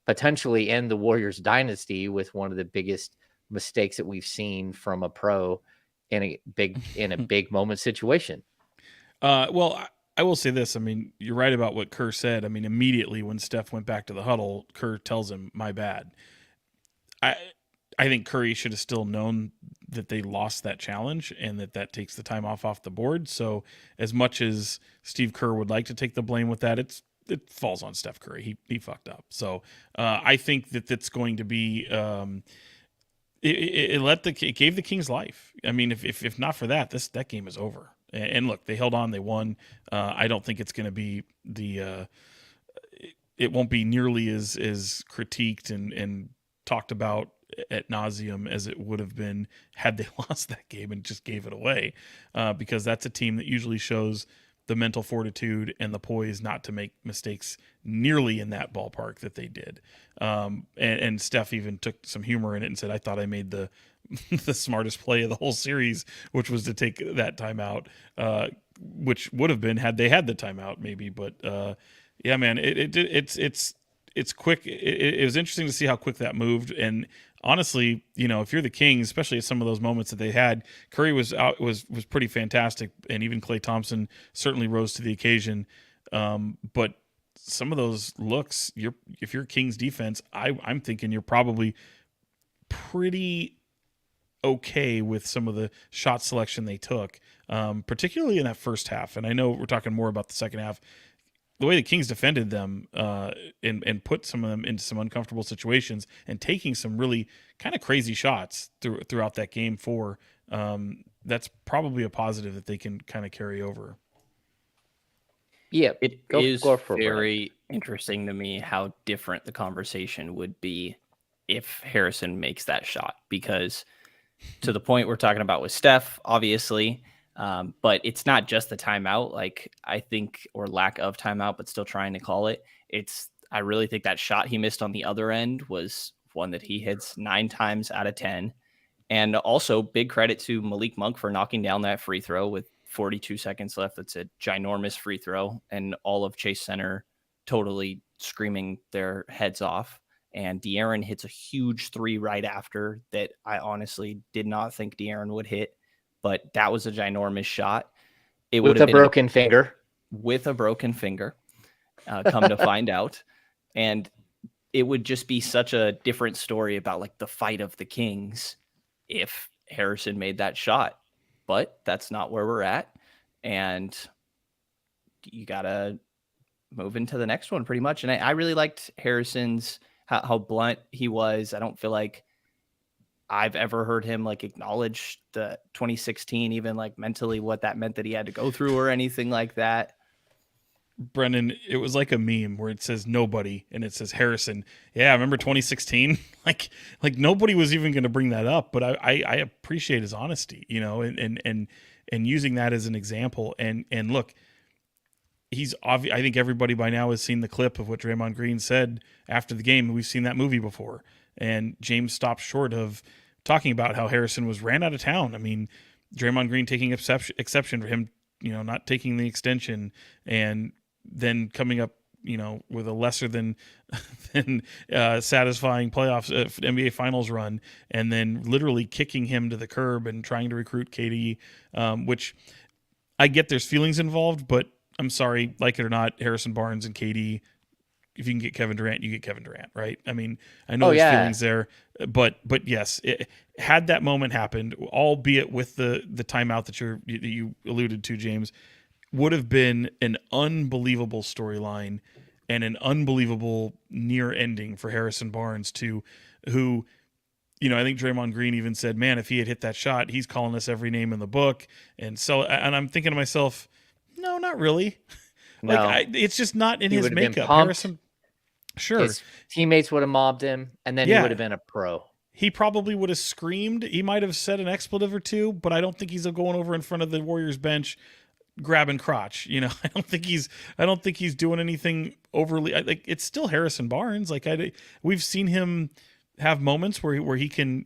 potentially end the Warriors dynasty with one of the biggest mistakes that we've seen from a pro in a big moment situation? Well, I will say this. I mean, you're right about what Kerr said. I mean, immediately when Steph went back to the huddle, Kerr tells him, "My bad." I think Curry should have still known that they lost that challenge and that takes the time off the board. So as much as Steve Kerr would like to take the blame with that, it falls on Steph Curry. He fucked up. So I think that's going to be it gave the Kings life. I mean, if not for that, that game is over. And look, they held on, they won. I don't think it's going to be it won't be nearly as critiqued and talked about at nauseum as it would have been had they lost that game and just gave it away, because that's a team that usually shows the mental fortitude and the poise not to make mistakes nearly in that ballpark that they did. And Steph even took some humor in it and said, "I thought I made the the smartest play of the whole series, which was to take that timeout, which would have been had they had the timeout maybe." But yeah, man, it's quick. It was interesting to see how quick that moved. And honestly, if you're the Kings, especially at some of those moments that they had, Curry was pretty fantastic, and even Klay Thompson certainly rose to the occasion. But some of those looks, if you're Kings defense, I'm thinking you're probably pretty okay with some of the shot selection they took, particularly in that first half. And I know we're talking more about the second half. The way the Kings defended them and put some of them into some uncomfortable situations and taking some really kind of crazy shots throughout that game that's probably a positive that they can kind of carry over. Yeah, It go is for it, Brett. very interesting to me how different the conversation would be if Harrison makes that shot, because to the point we're talking about with Steph, obviously, but it's not just the timeout, like I think, or lack of timeout, but still trying to call it. I really think that shot he missed on the other end was one that he hits 9 times out of 10. And also big credit to Malik Monk for knocking down that free throw with 42 seconds left. That's a ginormous free throw, and all of Chase Center totally screaming their heads off. And De'Aaron hits a huge 3 right after that. I honestly did not think De'Aaron would hit, but that was a ginormous shot. It would With have a been broken finger. with a broken finger, come to find out. And it would just be such a different story about like the fight of the Kings if Harrison made that shot. But that's not where we're at. And you got to move into the next one pretty much. And I really liked Harrison's, how blunt he was. I don't feel like I've ever heard him like acknowledge the 2016, even like mentally what that meant that he had to go through or anything like that. Brendan, it was like a meme where it says nobody and it says Harrison. Yeah, remember 2016? like nobody was even going to bring that up, but I appreciate his honesty, and using that as an example. And look, he's obvious. I think everybody by now has seen the clip of what Draymond Green said after the game. We've seen that movie before, and James stopped short of talking about how Harrison was ran out of town. I mean, Draymond Green taking exception for him, not taking the extension, and then coming up, with a lesser than satisfying playoffs NBA Finals run, and then literally kicking him to the curb and trying to recruit KD, which I get there's feelings involved, but I'm sorry, like it or not, Harrison Barnes and KD, if you can get Kevin Durant, you get Kevin Durant, right? I mean, I know there's feelings there, but yes, had that moment happened, albeit with the timeout that you alluded to, James, would have been an unbelievable storyline and an unbelievable near ending for Harrison Barnes, who, I think Draymond Green even said, man, if he had hit that shot, he's calling us every name in the book. And I'm thinking to myself, no, not really. No. It's just not in his makeup. Harrison, sure. His teammates would have mobbed him, and then he would have been a pro. He probably would have screamed. He might have said an expletive or two, but I don't think he's going over in front of the Warriors bench grabbing crotch. I don't think he's doing anything overly. It's still Harrison Barnes. We've seen him have moments where he can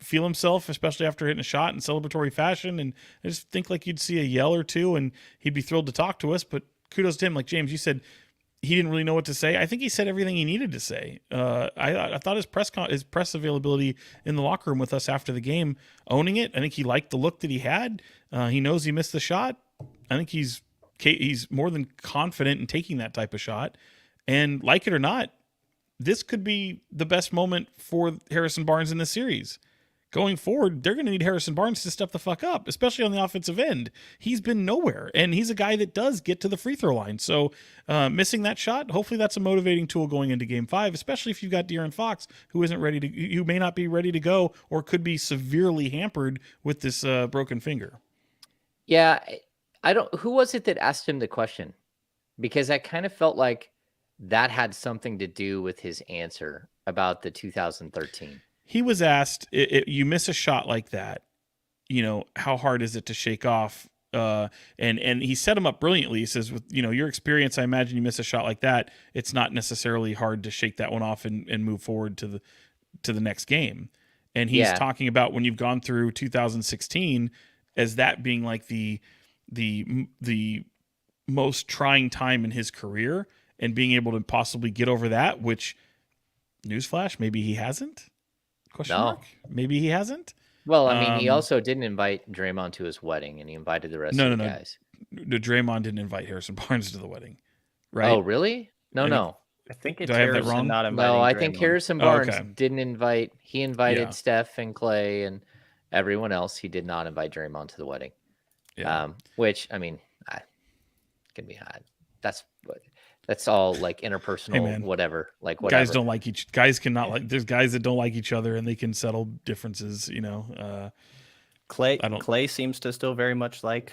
feel himself, especially after hitting a shot in celebratory fashion. And I just think you'd see a yell or two and he'd be thrilled to talk to us, but kudos to him. Like James, you said, he didn't really know what to say. I think he said everything he needed to say. I thought his press availability in the locker room with us after the game, owning it. I think he liked the look that he had. He knows he missed the shot. I think he's more than confident in taking that type of shot. And like it or not, this could be the best moment for Harrison Barnes in this series. Going forward, they're going to need Harrison Barnes to step the fuck up, especially on the offensive end. He's been nowhere, and he's a guy that does get to the free throw line. So missing that shot, hopefully that's a motivating tool going into Game 5, especially if you've got De'Aaron Fox, who may not be ready to go or could be severely hampered with this broken finger. Yeah, who was it that asked him the question? Because I kind of felt like that had something to do with his answer about the 2013. He was asked, you miss a shot like that, how hard is it to shake off? And he set him up brilliantly. He says, with your experience, I imagine you miss a shot like that, it's not necessarily hard to shake that one off and move forward to the next game. And he's talking about when you've gone through 2016 as that being like the most trying time in his career, and being able to possibly get over that, which, newsflash, maybe he hasn't? Question mark? Maybe he hasn't? Well, I mean, he also didn't invite Draymond to his wedding, and he invited the rest of the guys. No, Draymond didn't invite Harrison Barnes to the wedding, right? Oh, really? No. I think it's Harrison not inviting No, I Draymond. think Harrison Barnes didn't invite. He invited Steph and Clay and everyone else. He did not invite Draymond to the wedding. Yeah. Which, I mean, can be hard. That's all like interpersonal, whatever. Like whatever. Guys don't like guys cannot like. There's guys that don't like each other, and they can settle differences. Clay seems to still very much like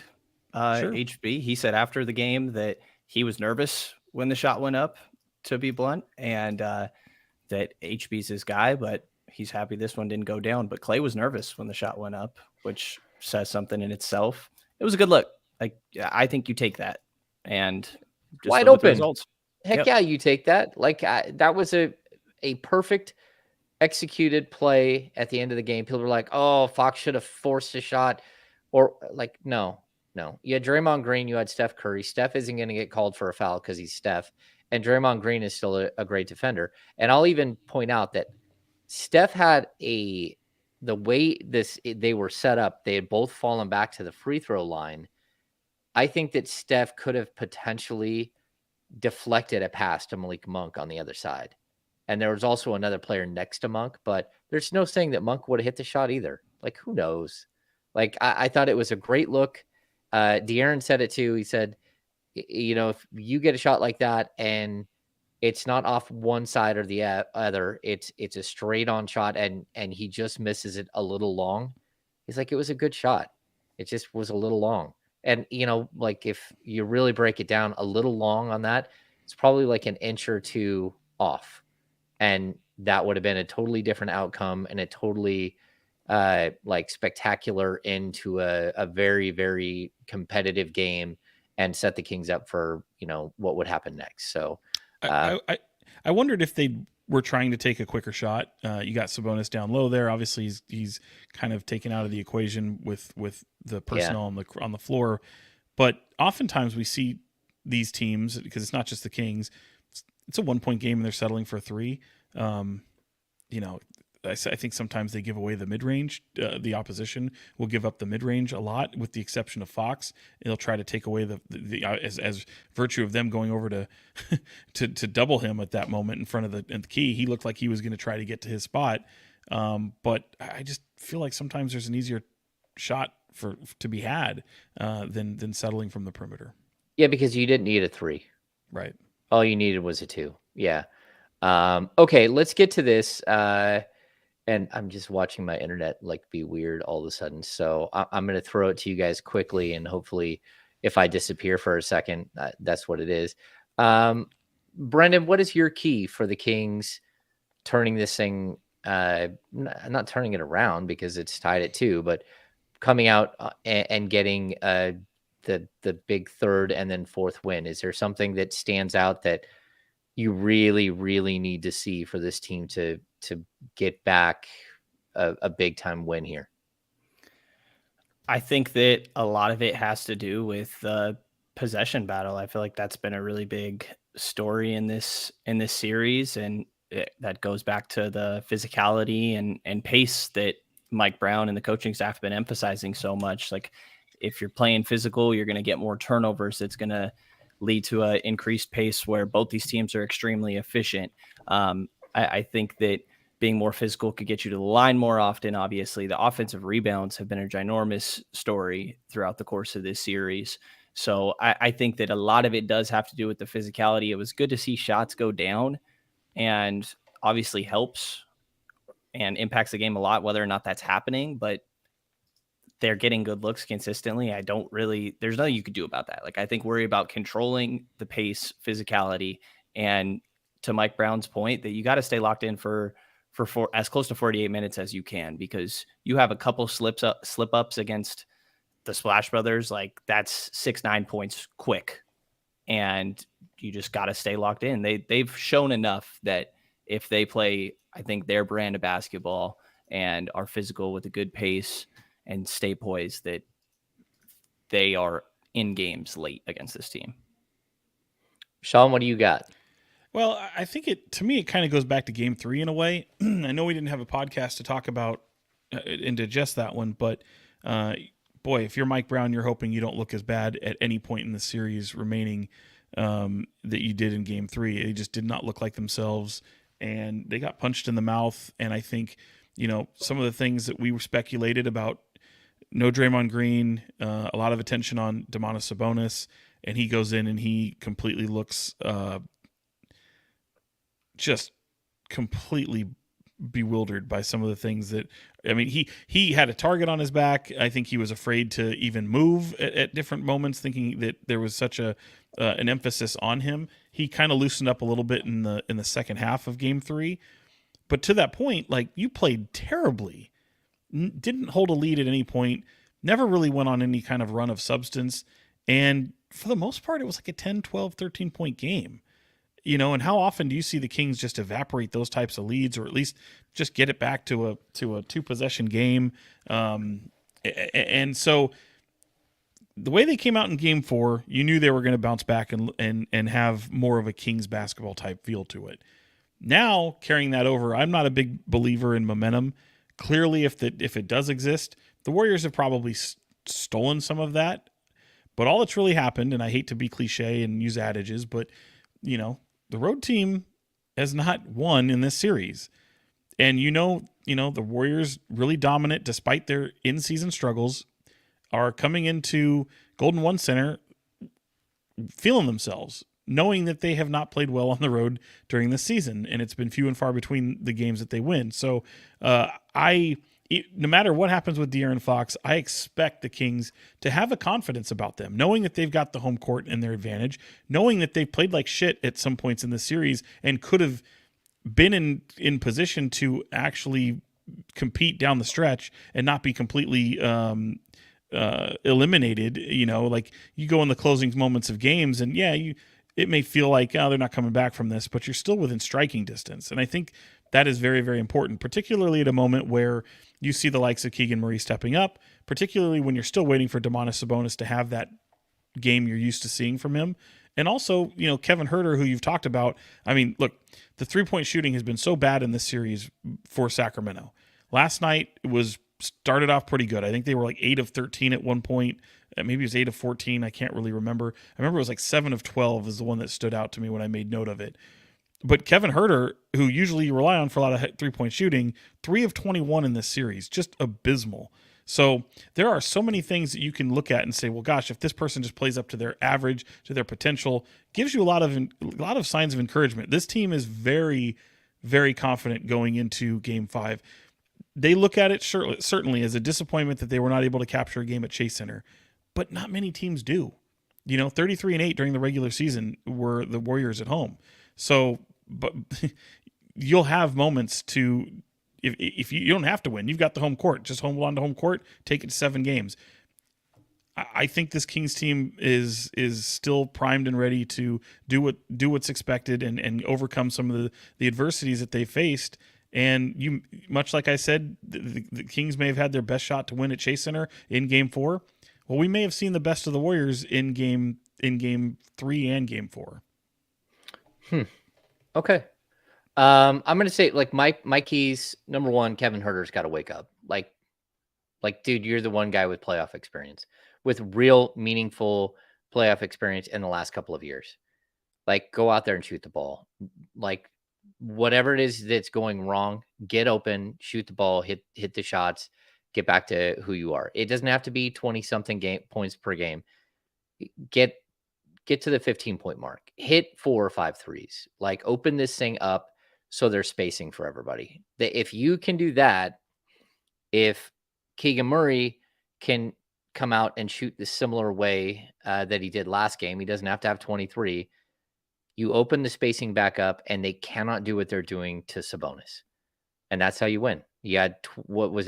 HB. He said after the game that he was nervous when the shot went up, to be blunt, and that HB's his guy, but he's happy this one didn't go down. But Clay was nervous when the shot went up, which says something in itself. It was a good look. I think you take that and just wide open. Results. Heck yeah, you take that. That was a perfect executed play at the end of the game. People were like, "Oh, Fox should have forced a shot," or no. You had Draymond Green, you had Steph Curry. Steph isn't going to get called for a foul because he's Steph, and Draymond Green is still a great defender. And I'll even point out that Steph had the way they were set up, they had both fallen back to the free throw line. I think that Steph could have potentially deflected a pass to Malik Monk on the other side. And there was also another player next to Monk, but there's no saying that Monk would have hit the shot either. Who knows? I thought it was a great look. De'Aaron said it too. He said, if you get a shot like that and it's not off one side or the other, it's a straight on shot and he just misses it a little long. He's like, it was a good shot. It just was a little long. And, like if you really break it down a little long on that, it's probably like an inch or two off. And that would have been a totally different outcome and a totally like spectacular into a very, very competitive game and set the Kings up for, what would happen next. So I wondered if they were trying to take a quicker shot. You got Sabonis down low there. Obviously, he's kind of taken out of the equation with the personnel on the floor. But oftentimes we see these teams, because it's not just the Kings, it's a 1-point game and they're settling for 3. I think sometimes they give away the mid-range. The opposition will give up the mid-range a lot, with the exception of Fox. They'll try to take away the as virtue of them going over to to double him at that moment in front of the key. He looked like he was going to try to get to his spot, but I just feel like sometimes there's an easier shot to be had than settling from the perimeter. Yeah, because you didn't need a 3. Right. All you needed was a 2. Yeah. Okay, let's get to this. And I'm just watching my internet like be weird all of a sudden. So I'm going to throw it to you guys quickly. And hopefully if I disappear for a second, that's what it is. Brenden, what is your key for the Kings turning this thing, not turning it around because it's tied at 2, but coming out and getting the big third and then fourth win? Is there something that stands out that you really, really need to see for this team to get back a big time win here? I think that a lot of it has to do with the possession battle. I feel like that's been a really big story in this series, and that goes back to the physicality and pace that Mike Brown and the coaching staff have been emphasizing so much. Like, if you're playing physical, you're going to get more turnovers. It's going to lead to an increased pace where both these teams are extremely efficient. I think that being more physical could get you to the line more often. Obviously, the offensive rebounds have been a ginormous story throughout the course of this series. So I think that a lot of it does have to do with the physicality. It was good to see shots go down, and obviously helps and impacts the game a lot, whether or not that's happening, but they're getting good looks consistently. There's nothing you could do about that. Like, I think worry about controlling the pace, physicality, and to Mike Brown's point, that you got to stay locked in for as close to 48 minutes as you can, because you have a couple slip ups against the Splash Brothers. Like, that's 6-9 points quick, and you just got to stay locked in. They've shown enough that if they play, I think, their brand of basketball and are physical with a good pace and stay poised, that they are in games late against this team. Sean, what do you got? Well, I think to me, it kind of goes back to game 3 in a way. I know we didn't have a podcast to talk about and digest that one, but boy, if you're Mike Brown, you're hoping you don't look as bad at any point in the series remaining that you did in game 3. They just did not look like themselves, and they got punched in the mouth. And I think, some of the things that we were speculated about, no Draymond Green, a lot of attention on Domantas Sabonis, and he goes in and he completely looks just completely bewildered by some of the things that, he had a target on his back. I think he was afraid to even move at different moments, thinking that there was such an emphasis on him. He kind of loosened up a little bit in the second half of game 3, but to that point, like, you played terribly, didn't hold a lead at any point, never really went on any kind of run of substance, and for the most part, it was like a 10, 12, 13 point game. And how often do you see the Kings just evaporate those types of leads, or at least just get it back to a 2-possession game? And so the way they came out in game 4, you knew they were going to bounce back and have more of a Kings basketball type feel to it. Now, carrying that over, I'm not a big believer in momentum. Clearly, if it does exist, the Warriors have probably stolen some of that. But all that's really happened, and I hate to be cliche and use adages, but the road team has not won in this series. And the Warriors, really dominant despite their in-season struggles, are coming into Golden One Center feeling themselves, knowing that they have not played well on the road during this season, and it's been few and far between the games that they win. So I no matter what happens with De'Aaron Fox, I expect the Kings to have a confidence about them, knowing that they've got the home court in their advantage, knowing that they've played like shit at some points in the series and could have been in position to actually compete down the stretch and not be completely eliminated. Like you go in the closing moments of games and it may feel like, they're not coming back from this, but you're still within striking distance. And I think that is very, very important, particularly at a moment where you see the likes of Keegan Murray stepping up, particularly when you're still waiting for Domantas Sabonis to have that game you're used to seeing from him. And also, Kevin Huerter, who you've talked about. I mean, look, the three-point shooting has been so bad in this series for Sacramento. Last night it started off pretty good. I think they were like 8 of 13 at one point. Maybe it was 8 of 14. I can't really remember. I remember it was like 7 of 12 is the one that stood out to me when I made note of it. But Kevin Huerter, who usually you rely on for a lot of three-point shooting, 3 of 21 in this series, just abysmal. So there are so many things that you can look at and say, well, gosh, if this person just plays up to their average, to their potential, gives you a lot of signs of encouragement. This team is very, very confident going into Game 5. They look at it certainly as a disappointment that they were not able to capture a game at Chase Center, but not many teams do. 33-8 during the regular season were the Warriors at home. So, but you'll have moments to. If you don't have to win, you've got the home court. Just hold on to home court, take it to 7 games. I think this Kings team is still primed and ready to do what's expected and overcome some of the adversities that they faced. And much like I said, the Kings may have had their best shot to win at Chase Center in Game 4. Well, we may have seen the best of the Warriors in Game 3 and Game 4. Okay. I'm going to say, like, my keys, number one, Kevin Huerter's got to wake up. Like, dude, you're the one guy with playoff experience, with real meaningful playoff experience in the last couple of years. Like, go out there and shoot the ball. Like, whatever it is that's going wrong, get open, shoot the ball, hit the shots, get back to who you are. It doesn't have to be 20-something points per game. Get to the 15-point mark. Hit 4 or 5 threes. Like, open this thing up so there's spacing for everybody. If you can do that, if Keegan Murray can come out and shoot the similar way that he did last game, he doesn't have to have 23. You open the spacing back up, and they cannot do what they're doing to Sabonis. And that's how you win. You had,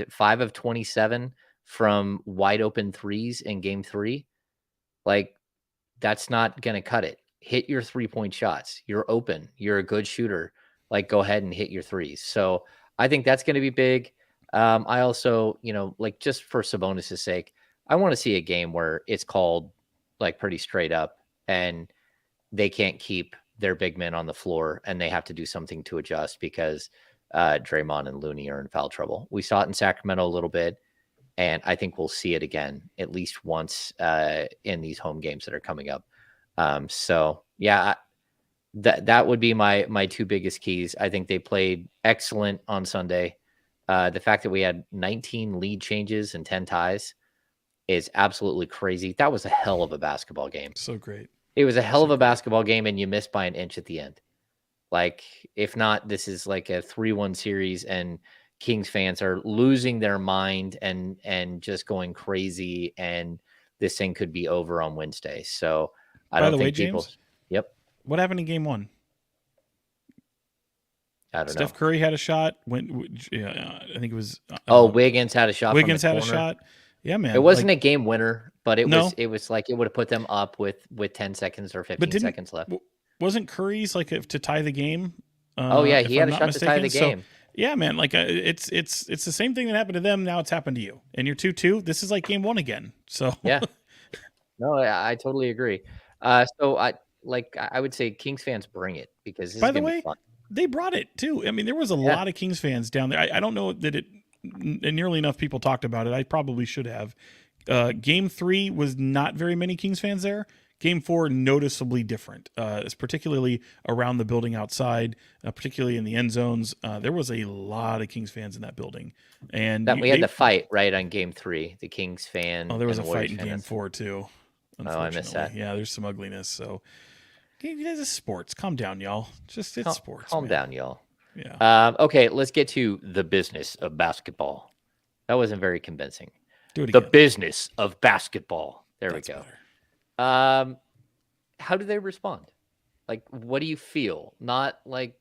5 of 27 from wide open threes in Game 3? Like, that's not going to cut it. Hit your 3-point shots. You're open. You're a good shooter. Like, go ahead and hit your threes. So I think that's going to be big. I also, like, just for Sabonis' sake, I want to see a game where it's called, like, pretty straight up and they can't keep their big men on the floor and they have to do something to adjust because Draymond and Looney are in foul trouble. We saw it in Sacramento a little bit, and I think we'll see it again at least once in these home games that are coming up. So yeah, that would be my 2 biggest keys. I think they played excellent on Sunday. The fact that we had 19 lead changes and 10 ties is absolutely crazy. That was a hell of a basketball game. So great. It was a hell of a basketball game, and you missed by an inch at the end. Like, if not, this is like a 3-1 series, and Kings fans are losing their mind and just going crazy, and this thing could be over on Wednesday. So I don't think people. James, yep. What happened in Game 1? I don't know. Steph Curry had a shot. I think it was. Wiggins had a shot. Wiggins had a shot. Yeah, man. It wasn't a game winner, but it was like it would have put them up with 10 seconds or 15 seconds left. Wasn't Curry's like to tie the game? He had a shot to tie the game. So, yeah, man. Like it's the same thing that happened to them. Now it's happened to you, and you're 2-2. This is like Game 1 again. So yeah. No, I totally agree. So I would say Kings fans bring it, because this is gonna be fun. They brought it too. I mean, there was a lot of Kings fans down there. I don't know that nearly enough people talked about it. I probably should have. Game 3 was not very many Kings fans there. Game 4, noticeably different. It's particularly around the building outside, particularly in the end zones. There was a lot of Kings fans in that building. And we had the fight right on Game 3. The Kings fan. Oh, there was a fight in Game 4 too. Oh, I missed that. Yeah, there's some ugliness. So, this is sports. Calm down, y'all. It's sports. Calm down, y'all. Yeah. Okay, let's get to the business of basketball. That wasn't very convincing. Do it The again. business of basketball. There That's we go. better. How do they respond? Like, what do you feel? Not like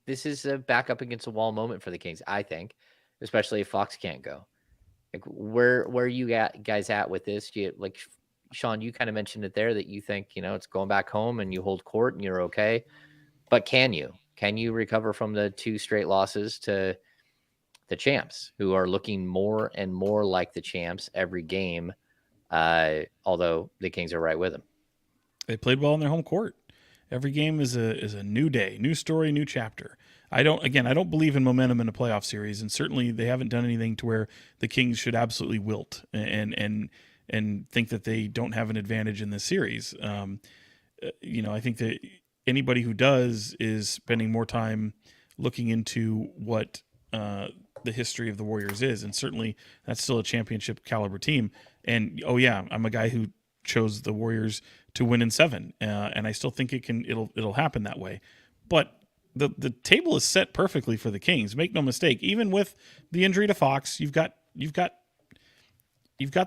this is a back up against a wall moment for the Kings, I think, especially if Fox can't go. Like, where are you guys at with this? Do you, like, Sean, you kind of mentioned it there that you think, it's going back home and you hold court and you're okay. But can you recover from the 2 straight losses to the champs, who are looking more and more like the champs every game? Although the Kings are right with them. They played well in their home court. Every game is a new day, new story, new chapter. I don't believe in momentum in a playoff series, and certainly they haven't done anything to where the Kings should absolutely wilt and think that they don't have an advantage in this series. I think that anybody who does is spending more time looking into what the history of the Warriors is, and certainly that's still a championship caliber team. And I'm a guy who chose the Warriors to win in 7, and I still think it'll happen that way. But the table is set perfectly for the Kings. Make no mistake. Even with the injury to Fox, you've got the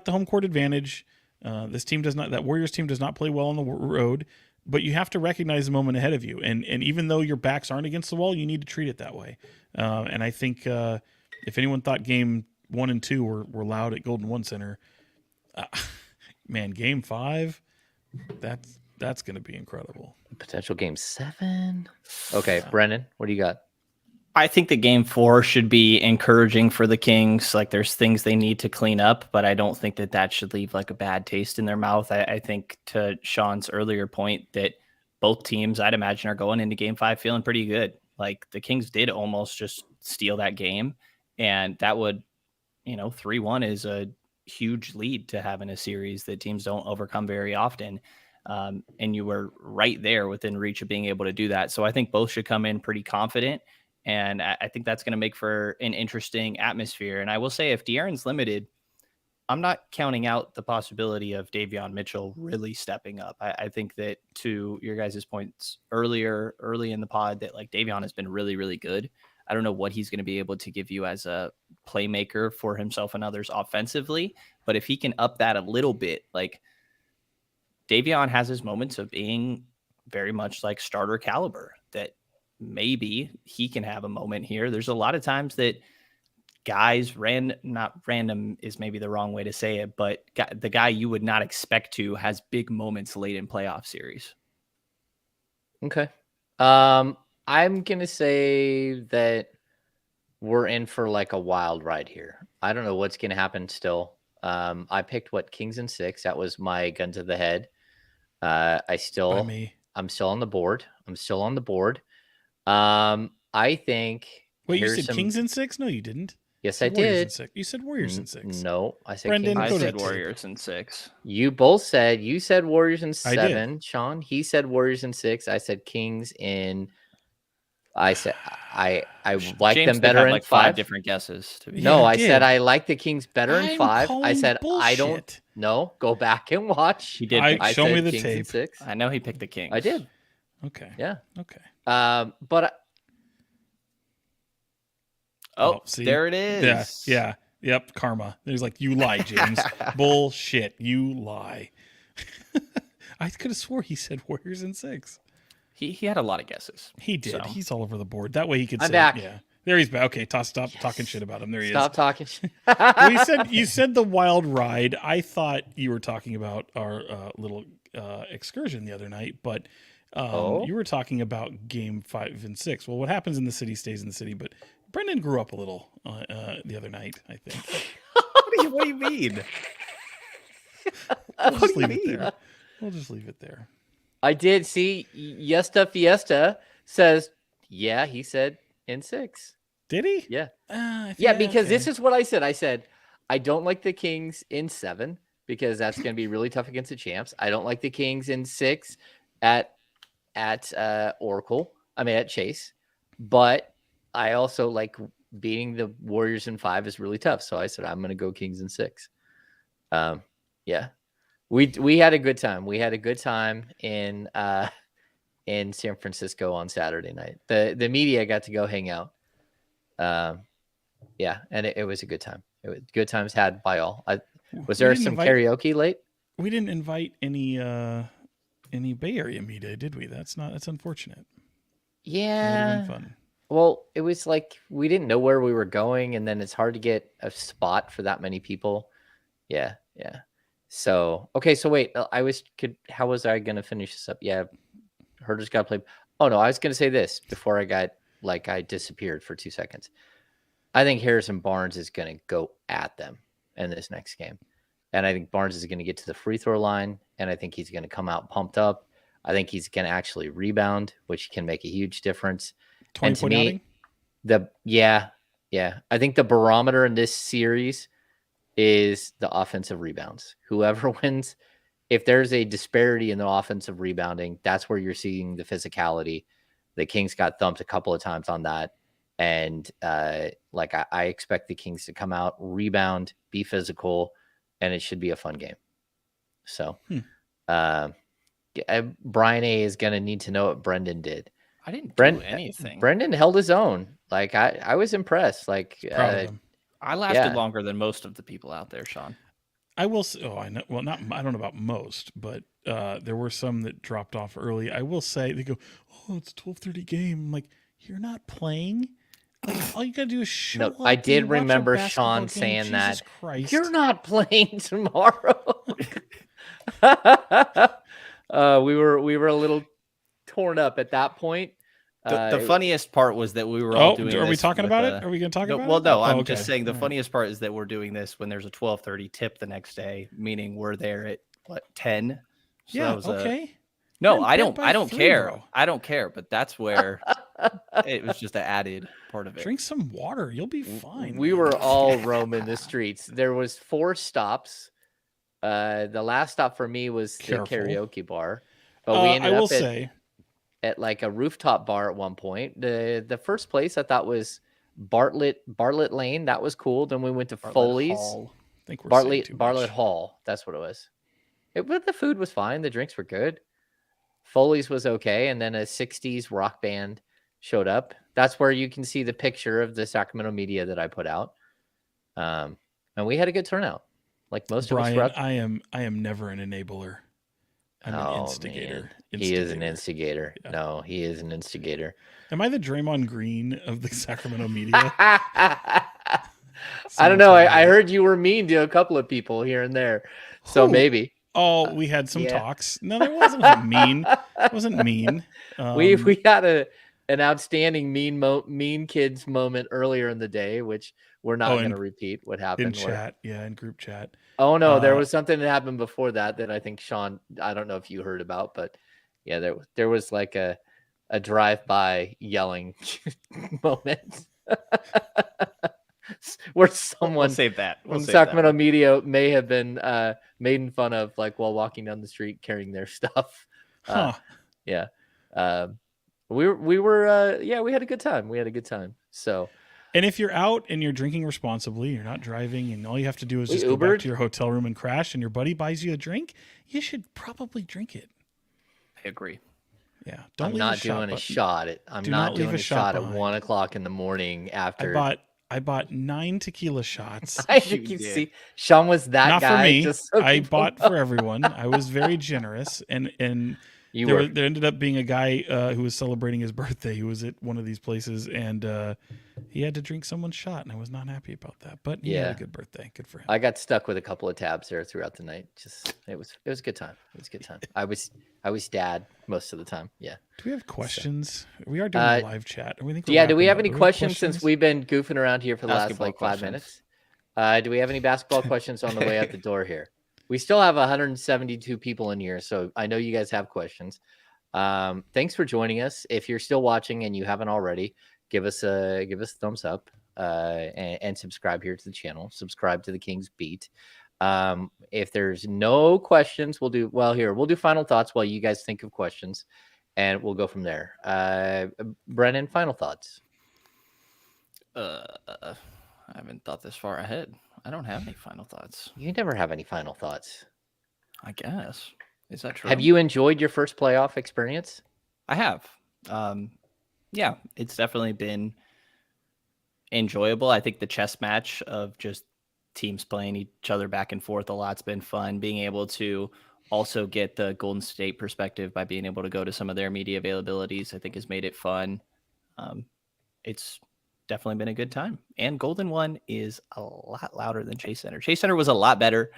home court advantage. That Warriors team does not play well on the road, but you have to recognize the moment ahead of you. And even though your backs aren't against the wall, you need to treat it that way. And I think if anyone thought game 1 and 2 were loud at Golden One Center, man, game 5, that's going to be incredible. Potential game 7. Okay, Brendan, what do you got? I think the game 4 should be encouraging for the Kings. Like, there's things they need to clean up, but I don't think that should leave like a bad taste in their mouth. I think, to Sean's earlier point, that both teams, I'd imagine, are going into game 5 feeling pretty good. Like, the Kings did almost just steal that game, and that would, 3-1 is a huge lead to have in a series that teams don't overcome very often. And you were right there within reach of being able to do that. So I think both should come in pretty confident. And I think that's going to make for an interesting atmosphere. And I will say, if De'Aaron's limited, I'm not counting out the possibility of Davion Mitchell really stepping up. I think that, to your guys' points early in the pod, that like Davion has been really, really good. I don't know what he's going to be able to give you as a playmaker for himself and others offensively, but if he can up that a little bit, like, Davion has his moments of being very much like starter caliber, that maybe he can have a moment here. There's a lot of times that guys not random is maybe the wrong way to say it, but the guy you would not expect to has big moments late in playoff series. Okay. I'm going to say that we're in for like a wild ride here. I don't know what's going to happen still. I picked Kings in 6. That was my gun to the head. I'm still on the board. I think. Wait, you said Kings in 6? No, you didn't. Yes, I did. You said Warriors in 6. No, I said Brenden, Kings. I said Warriors in 6. You said Warriors in 7. Sean, he said Warriors in 6. I said Kings in. I said I like James them better in like 5 different guesses. I said I like the Kings better in 5. I said bullshit. I don't. No, go back and watch. He did. I show said me the Kings tape. in 6. I know he picked the Kings. I did. Okay. Yeah. Okay. But. See? There it is. Yeah. Yep. Karma. There's like, you lie, James. Bullshit. You lie. I could have swore he said Warriors in 6. He had a lot of guesses. He did. So. He's all over the board. That way he could I'm say, back. Yeah. There he's back. Okay, stop talking shit about him. There he is. Stop talking shit. Well, you said the wild ride. I thought you were talking about our little excursion the other night, but you were talking about game 5 and 6. Well, what happens in the city stays in the city, but Brendan grew up a little the other night, I think. What do you mean? We'll just leave it there. I did see Yesta Fiesta says, yeah, he said in 6. Did he? Yeah. Because this is what I said. I said, I don't like the Kings in 7 because that's going to be really tough against the champs. I don't like the Kings in 6 at Chase. But I also like beating the Warriors in 5 is really tough. So I said, I'm going to go Kings in 6. Yeah. We had a good time. We had a good time in San Francisco on Saturday night. The media got to go hang out. Yeah, and it was a good time. It was good times had by all. Was We there didn't some invite- karaoke late? We didn't invite any Bay Area media, did we? That's unfortunate. It would Yeah. have been fun. Well, it was like we didn't know where we were going, and then it's hard to get a spot for that many people. Yeah. So okay, so wait, how was I gonna finish this up? Yeah, Herder's got to play. Oh no, I was gonna say this before I disappeared for 2 seconds. I think Harrison Barnes is gonna go at them in this next game, and I think Barnes is gonna get to the free throw line, and I think he's gonna come out pumped up. I think he's gonna actually rebound, which can make a huge difference. 20-point outing? I think the barometer in this series is the offensive rebounds. Whoever wins, if there's a disparity in the offensive rebounding, that's where you're seeing the physicality. The Kings got thumped a couple of times on that. And I expect the Kings to come out, rebound, be physical, and it should be a fun game. So Brian A is going to need to know what Brenden did. I didn't do anything. Brenden held his own. Like I was impressed. Like Proud of him. I lasted longer than most of the people out there, Sean. I will say, I know. Well, I don't know about most, but there were some that dropped off early. I will say, they go, "Oh, it's a 12:30 game." I'm like, you're not playing. Like, all you gotta do is show up. I did and watch a remember basketball Sean game. saying Jesus that. Christ. You're not playing tomorrow. We were a little torn up at that point. The funniest part was that we were all doing. Are we talking about it? Are we going to talk about it? Well, no. I'm okay. just saying the funniest part is that we're doing this when there's a 12:30 tip the next day, meaning we're there at 10. So yeah. Okay. No, I don't care. Bro. I don't care. But that's where it was just an added part of it. Drink some water. You'll be fine. We were all roaming the streets. There was 4 stops. The last stop for me was the karaoke bar. But we ended up at like a rooftop bar at one point. The first place I thought was Bartlett Lane. That was cool. Then we went to Foley's. Hall. I think we're Bartlett Hall. That's what it was. But the food was fine. The drinks were good. Foley's was okay. And then a 60s rock band showed up. That's where you can see the picture of the Sacramento media that I put out. And we had a good turnout. Like most of us. I am never an enabler. I'm an instigator. He is an instigator. Yeah. No, he is an instigator. Am I the Draymond Green of the Sacramento media? I don't know. I heard you were mean to a couple of people here and there. So maybe. Oh, we had some talks. No, that wasn't mean. It wasn't mean. We had an outstanding mean kids moment earlier in the day, which we're not going to repeat what happened. In chat. Yeah, in group chat. Oh, no, there was something that happened before that I think, Sean, I don't know if you heard about, but yeah, there was like a drive-by yelling moment where someone we'll save that. From Sacramento media may have been made fun of, like, while walking down the street carrying their stuff. Yeah. We had a good time. So. And if you're out and you're drinking responsibly, you're not driving, and all you have to do is just go back to your hotel room and crash, and your buddy buys you a drink, you should probably drink it. I agree. Yeah. I'm not doing a shot at 1 o'clock in the morning after. I bought 9 tequila shots. I think you see, Sean was that not guy. Not for me. I bought for everyone. I was very generous, and there ended up being a guy who was celebrating his birthday. He was at one of these places, and he had to drink someone's shot, and I was not happy about that. But he had a good birthday. Good for him. I got stuck with a couple of tabs there throughout the night. It was a good time. It was a good time. I was dad most of the time. Yeah. Do we have questions? We are doing a live chat. Do we have any questions since we've been goofing around here for the last 5 minutes? Do we have any basketball questions on the way out the door here? We still have 172 people in here, so I know you guys have questions. Thanks for joining us. If you're still watching and you haven't already, give us a thumbs up and subscribe here to the channel. Subscribe to the Kings Beat. If there's no questions, we'll do final thoughts while you guys think of questions, and we'll go from there. Brenden, final thoughts. I haven't thought this far ahead. I don't have any final thoughts. You never have any final thoughts. I guess. Is that true? Have you enjoyed your first playoff experience? I have. Yeah, it's definitely been enjoyable. I think the chess match of just teams playing each other back and forth a lot's been fun. Being able to also get the Golden State perspective by being able to go to some of their media availabilities, I think has made it fun. It's definitely been a good time. And Golden One is a lot louder than Chase Center. Chase Center was a lot better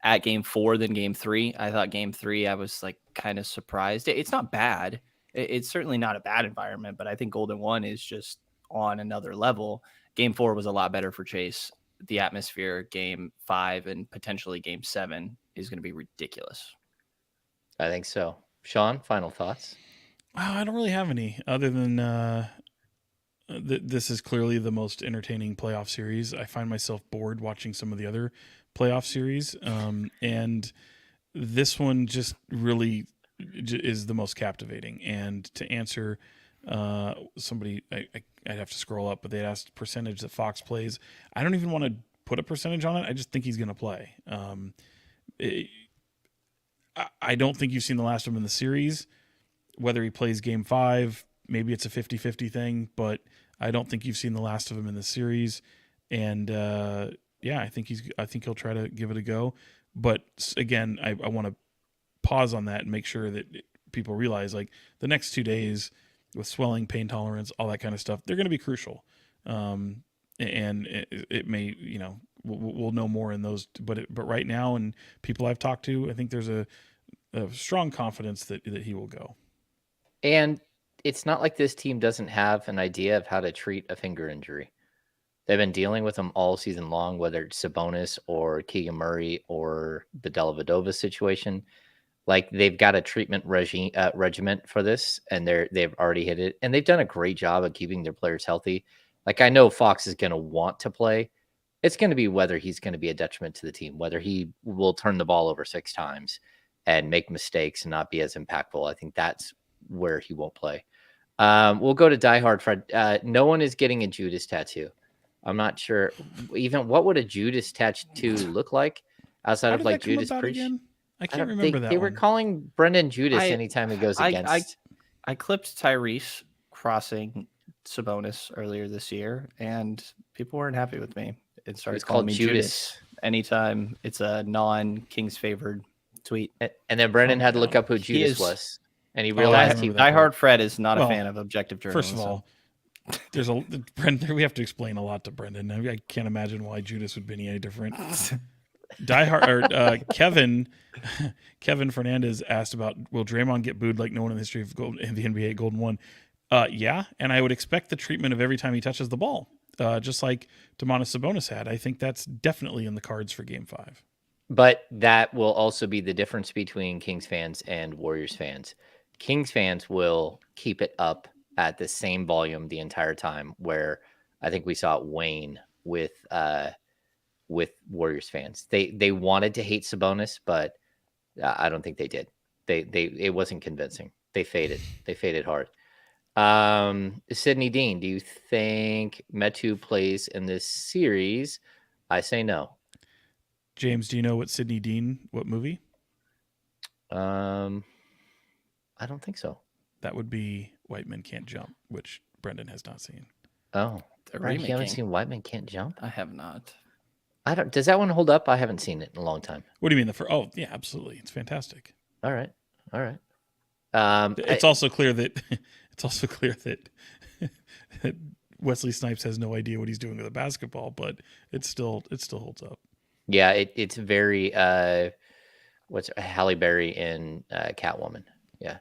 at game 4 than game 3. I thought game 3, I was like kind of surprised. It's not bad. It's certainly not a bad environment, but I think Golden One is just on another level. Game 4 was a lot better for Chase. The atmosphere, game 5 and potentially game 7 is going to be ridiculous. I think so. Sean, final thoughts? I don't really have any other than this is clearly the most entertaining playoff series. I find myself bored watching some of the other playoff series, and this one just really is the most captivating. And to answer somebody, I'd have to scroll up, but they asked percentage that Fox plays. I don't even want to put a percentage on it. I just think he's going to play. I don't think you've seen the last of him in the series. Whether he plays game 5, maybe it's a 50-50 thing, but I don't think you've seen the last of him in the series. And I think he'll try to give it a go. But again, I want to pause on that and make sure that people realize, like, the next 2 days with swelling, pain tolerance, all that kind of stuff, they're going to be crucial. And it may, we'll know more in those, but right now, and people I've talked to, I think there's a strong confidence that he will go. And it's not like this team doesn't have an idea of how to treat a finger injury. They've been dealing with them all season long, whether it's Sabonis or Keegan Murray or the Dellavedova situation. Like, they've got a treatment regiment for this, and they've already hit it. And they've done a great job of keeping their players healthy. Like, I know Fox is going to want to play. It's going to be whether he's going to be a detriment to the team, whether he will turn the ball over 6 times and make mistakes and not be as impactful. I think that's where he won't play. We'll go to Diehard Fred. No one is getting a Judas tattoo. I'm not sure even what would a Judas tattoo look like outside of like Judas Priest. I can't remember that. They were calling Brenden Judas anytime he goes against. I clipped Tyrese crossing Sabonis earlier this year, and people weren't happy with me. It started calling me Judas anytime it's a non-Kings favored tweet. And then Brenden had to look up who Judas was. And he realized Diehard Fred is not a fan of objective journalism. First of all, there's Brenden. We have to explain a lot to Brenden. I can't imagine why Judas would be any different. Kevin Fernandez asked about, will Draymond get booed like no one in the history of the NBA Golden One? Yeah, and I would expect the treatment of every time he touches the ball, just like Domantas Sabonis had. I think that's definitely in the cards for Game 5. But that will also be the difference between Kings fans and Warriors fans. Kings fans will keep it up at the same volume the entire time, where I think we saw it wane with Warriors fans. They wanted to hate Sabonis, but I don't think they did. It wasn't convincing. They faded hard. Sydney Dean, do you think Metu plays in this series? I say no. James, do you know what movie? I don't think so. That would be White Men Can't Jump, which Brenden has not seen. Oh, you haven't seen White Men Can't Jump? I have not. Does that one hold up? I haven't seen it in a long time. What do you mean? Oh, yeah, absolutely. It's fantastic. All right. It's also clear that that Wesley Snipes has no idea what he's doing with a basketball, but it still holds up. Yeah, it's very what's Halle Berry in Catwoman. Yeah.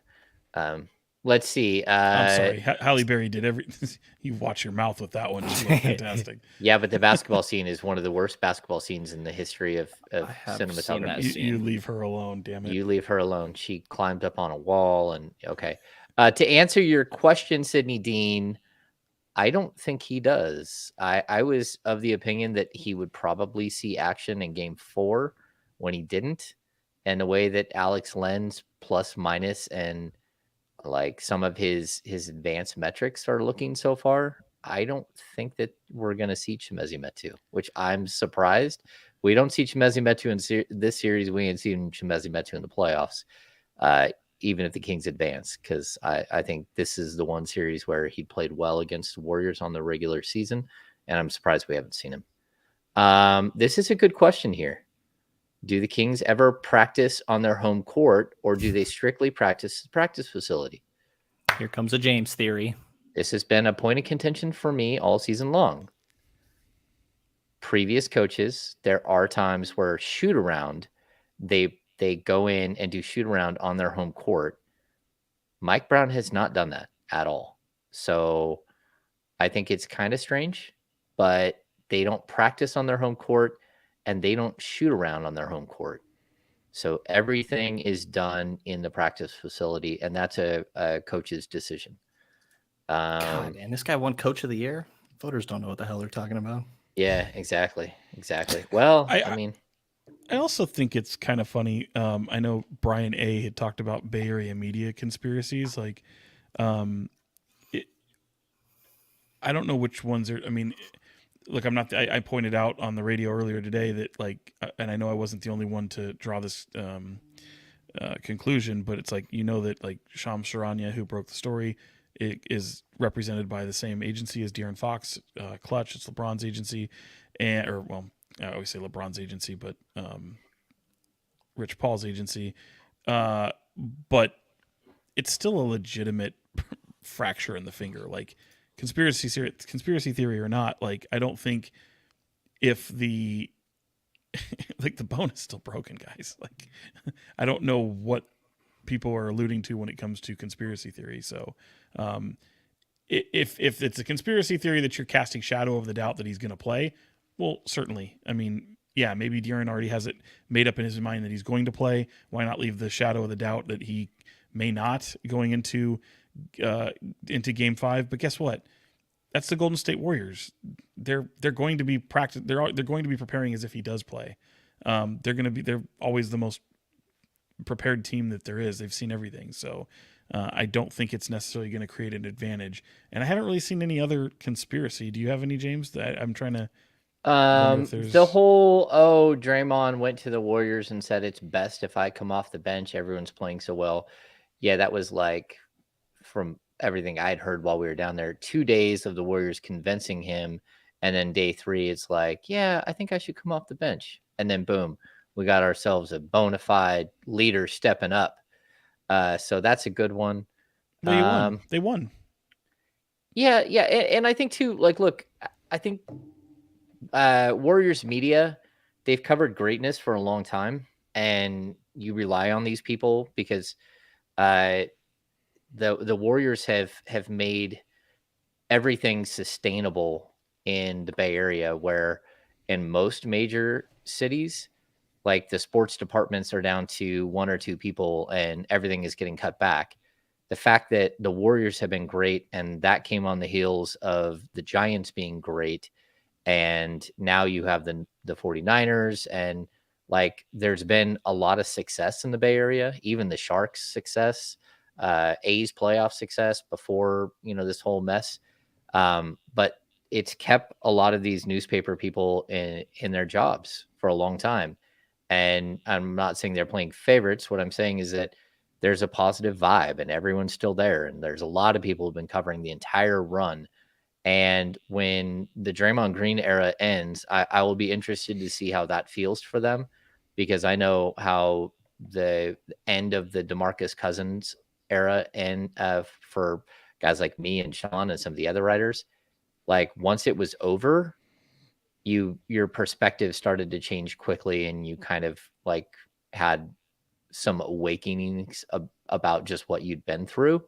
Let's see. I'm sorry. Halle Berry did you watch your mouth with that one. She looked fantastic. Yeah, but the basketball scene is one of the worst basketball scenes in the history of cinematography. You leave her alone, damn it. You leave her alone. She climbed up on a wall and okay. To answer your question, Sydney Dean, I don't think he does. I was of the opinion that he would probably see action in Game 4 when he didn't. And the way that Alex Len's plus minus and like some of his advanced metrics are looking so far, I don't think that we're going to see Chimezie Metu, which I'm surprised. We don't see Chimezie Metu in this series. We ain't seen Chimezie Metu in the playoffs, even if the Kings advance, because I think this is the one series where he played well against the Warriors on the regular season, and I'm surprised we haven't seen him. This is a good question here. Do the Kings ever practice on their home court, or do they strictly practice at the practice facility? Here comes a James theory. This has been a point of contention for me all season long. Previous coaches, there are times where shoot around, they go in and do shoot around on their home court. Mike Brown has not done that at all. So I think it's kind of strange, but they don't practice on their home court and they don't shoot around on their home court. So everything is done in the practice facility, and that's a coach's decision. God, and this guy won Coach of the Year. Voters don't know what the hell they're talking about. Yeah, exactly. Well, I mean, I also think it's kind of funny. I know Brian A. had talked about Bay Area media conspiracies. Like, I don't know which ones are. I mean, look, I'm not. I pointed out on the radio earlier today that, like, and I know I wasn't the only one to draw this conclusion, but it's like, that, like, Shams Charania, who broke the story, it is represented by the same agency as De'Aaron Fox, Clutch. It's LeBron's agency, I always say LeBron's agency, but Rich Paul's agency. But it's still a legitimate fracture in the finger. Like, conspiracy theory or not, like, I don't think if the like the bone is still broken, guys. Like, I don't know what people are alluding to when it comes to conspiracy theory. So if it's a conspiracy theory that you're casting shadow over the doubt that he's going to play, well, certainly. I mean, yeah, maybe De'Aaron already has it made up in his mind that he's going to play. Why not leave the shadow of the doubt that he may not going into Game 5? But guess what? That's the Golden State Warriors. They're going to be They're going to be preparing as if he does play. They're always the most prepared team that there is. They've seen everything. So I don't think it's necessarily going to create an advantage. And I haven't really seen any other conspiracy. Do you have any, James? That I'm trying to. The whole, Draymond went to the Warriors and said it's best if I come off the bench. Everyone's playing so well. Yeah, that was like, from everything I'd heard while we were down there, 2 days of the Warriors convincing him. And then day 3, it's like, yeah, I think I should come off the bench. And then boom, we got ourselves a bona fide leader stepping up. So that's a good one. Well, they won. Yeah. And I think too, like, look, I think Warriors media, they've covered greatness for a long time, and you rely on these people because the Warriors have made everything sustainable in the Bay Area, where in most major cities, like, the sports departments are down to 1 or 2 people and everything is getting cut back. The fact that the Warriors have been great, and that came on the heels of the Giants being great, and now you have the 49ers, and, like, there's been a lot of success in the Bay Area, even the Sharks' success, A's playoff success before, this whole mess. But it's kept a lot of these newspaper people in their jobs for a long time. And I'm not saying they're playing favorites. What I'm saying is that there's a positive vibe and everyone's still there. And there's a lot of people who've been covering the entire run. And when the Draymond Green era ends, I will be interested to see how that feels for them, because I know how the end of the DeMarcus Cousins era and for guys like me and Sean and some of the other writers, like, once it was over, your perspective started to change quickly, and you kind of, like, had some awakenings about just what you'd been through.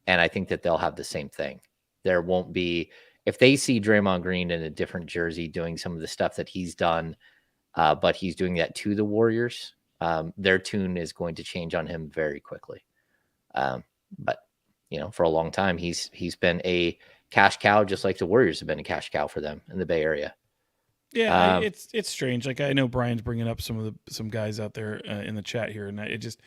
And I think that they'll have the same thing. There won't be, if they see Draymond Green in a different jersey doing some of the stuff that he's done, but he's doing that to the Warriors, their tune is going to change on him very quickly. But for a long time, he's been a cash cow, just like the Warriors have been a cash cow for them in the Bay Area. Yeah, it's strange. Like, I know Brian's bringing up some guys out there in the chat here, and it just,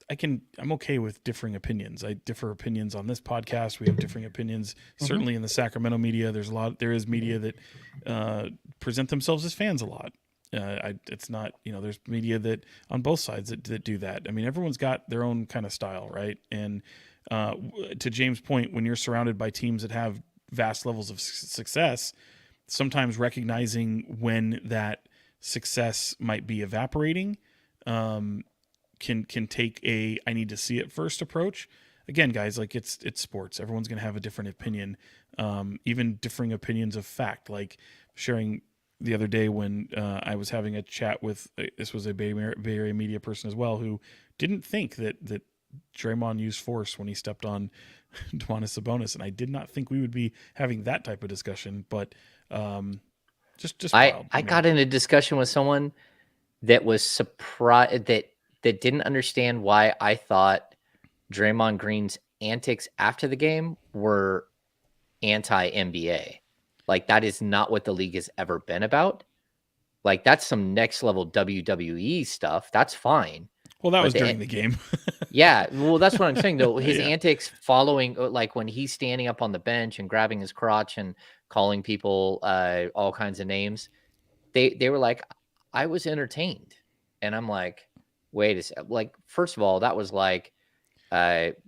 I'm okay with differing opinions. I differ opinions on this podcast. We have differing opinions. Certainly in the Sacramento media, there is media that present themselves as fans a lot. It's not, there's media that on both sides that do that. I mean, everyone's got their own kind of style, right? And to James' point, when you're surrounded by teams that have vast levels of success, sometimes recognizing when that success might be evaporating can take a I need to see it first approach. Again, guys, like it's sports. Everyone's going to have a different opinion, even differing opinions of fact. Like sharing the other day when I was having a chat with this was a Bay Area media person as well who didn't think that Draymond used force when he stepped on Domantas Sabonis, and I did not think we would be having that type of discussion. But just wild. I got in a discussion with someone that was surprised that didn't understand why I thought Draymond Green's antics after the game were anti-NBA. Like, that is not what the league has ever been about. Like, that's some next level WWE stuff. That's fine. Well, that was during the game. Yeah. Well, that's what I'm saying, though. His antics following, like when he's standing up on the bench and grabbing his crotch and calling people all kinds of names, they were like, I was entertained. And I'm like, wait a second. Like, first of all, that was like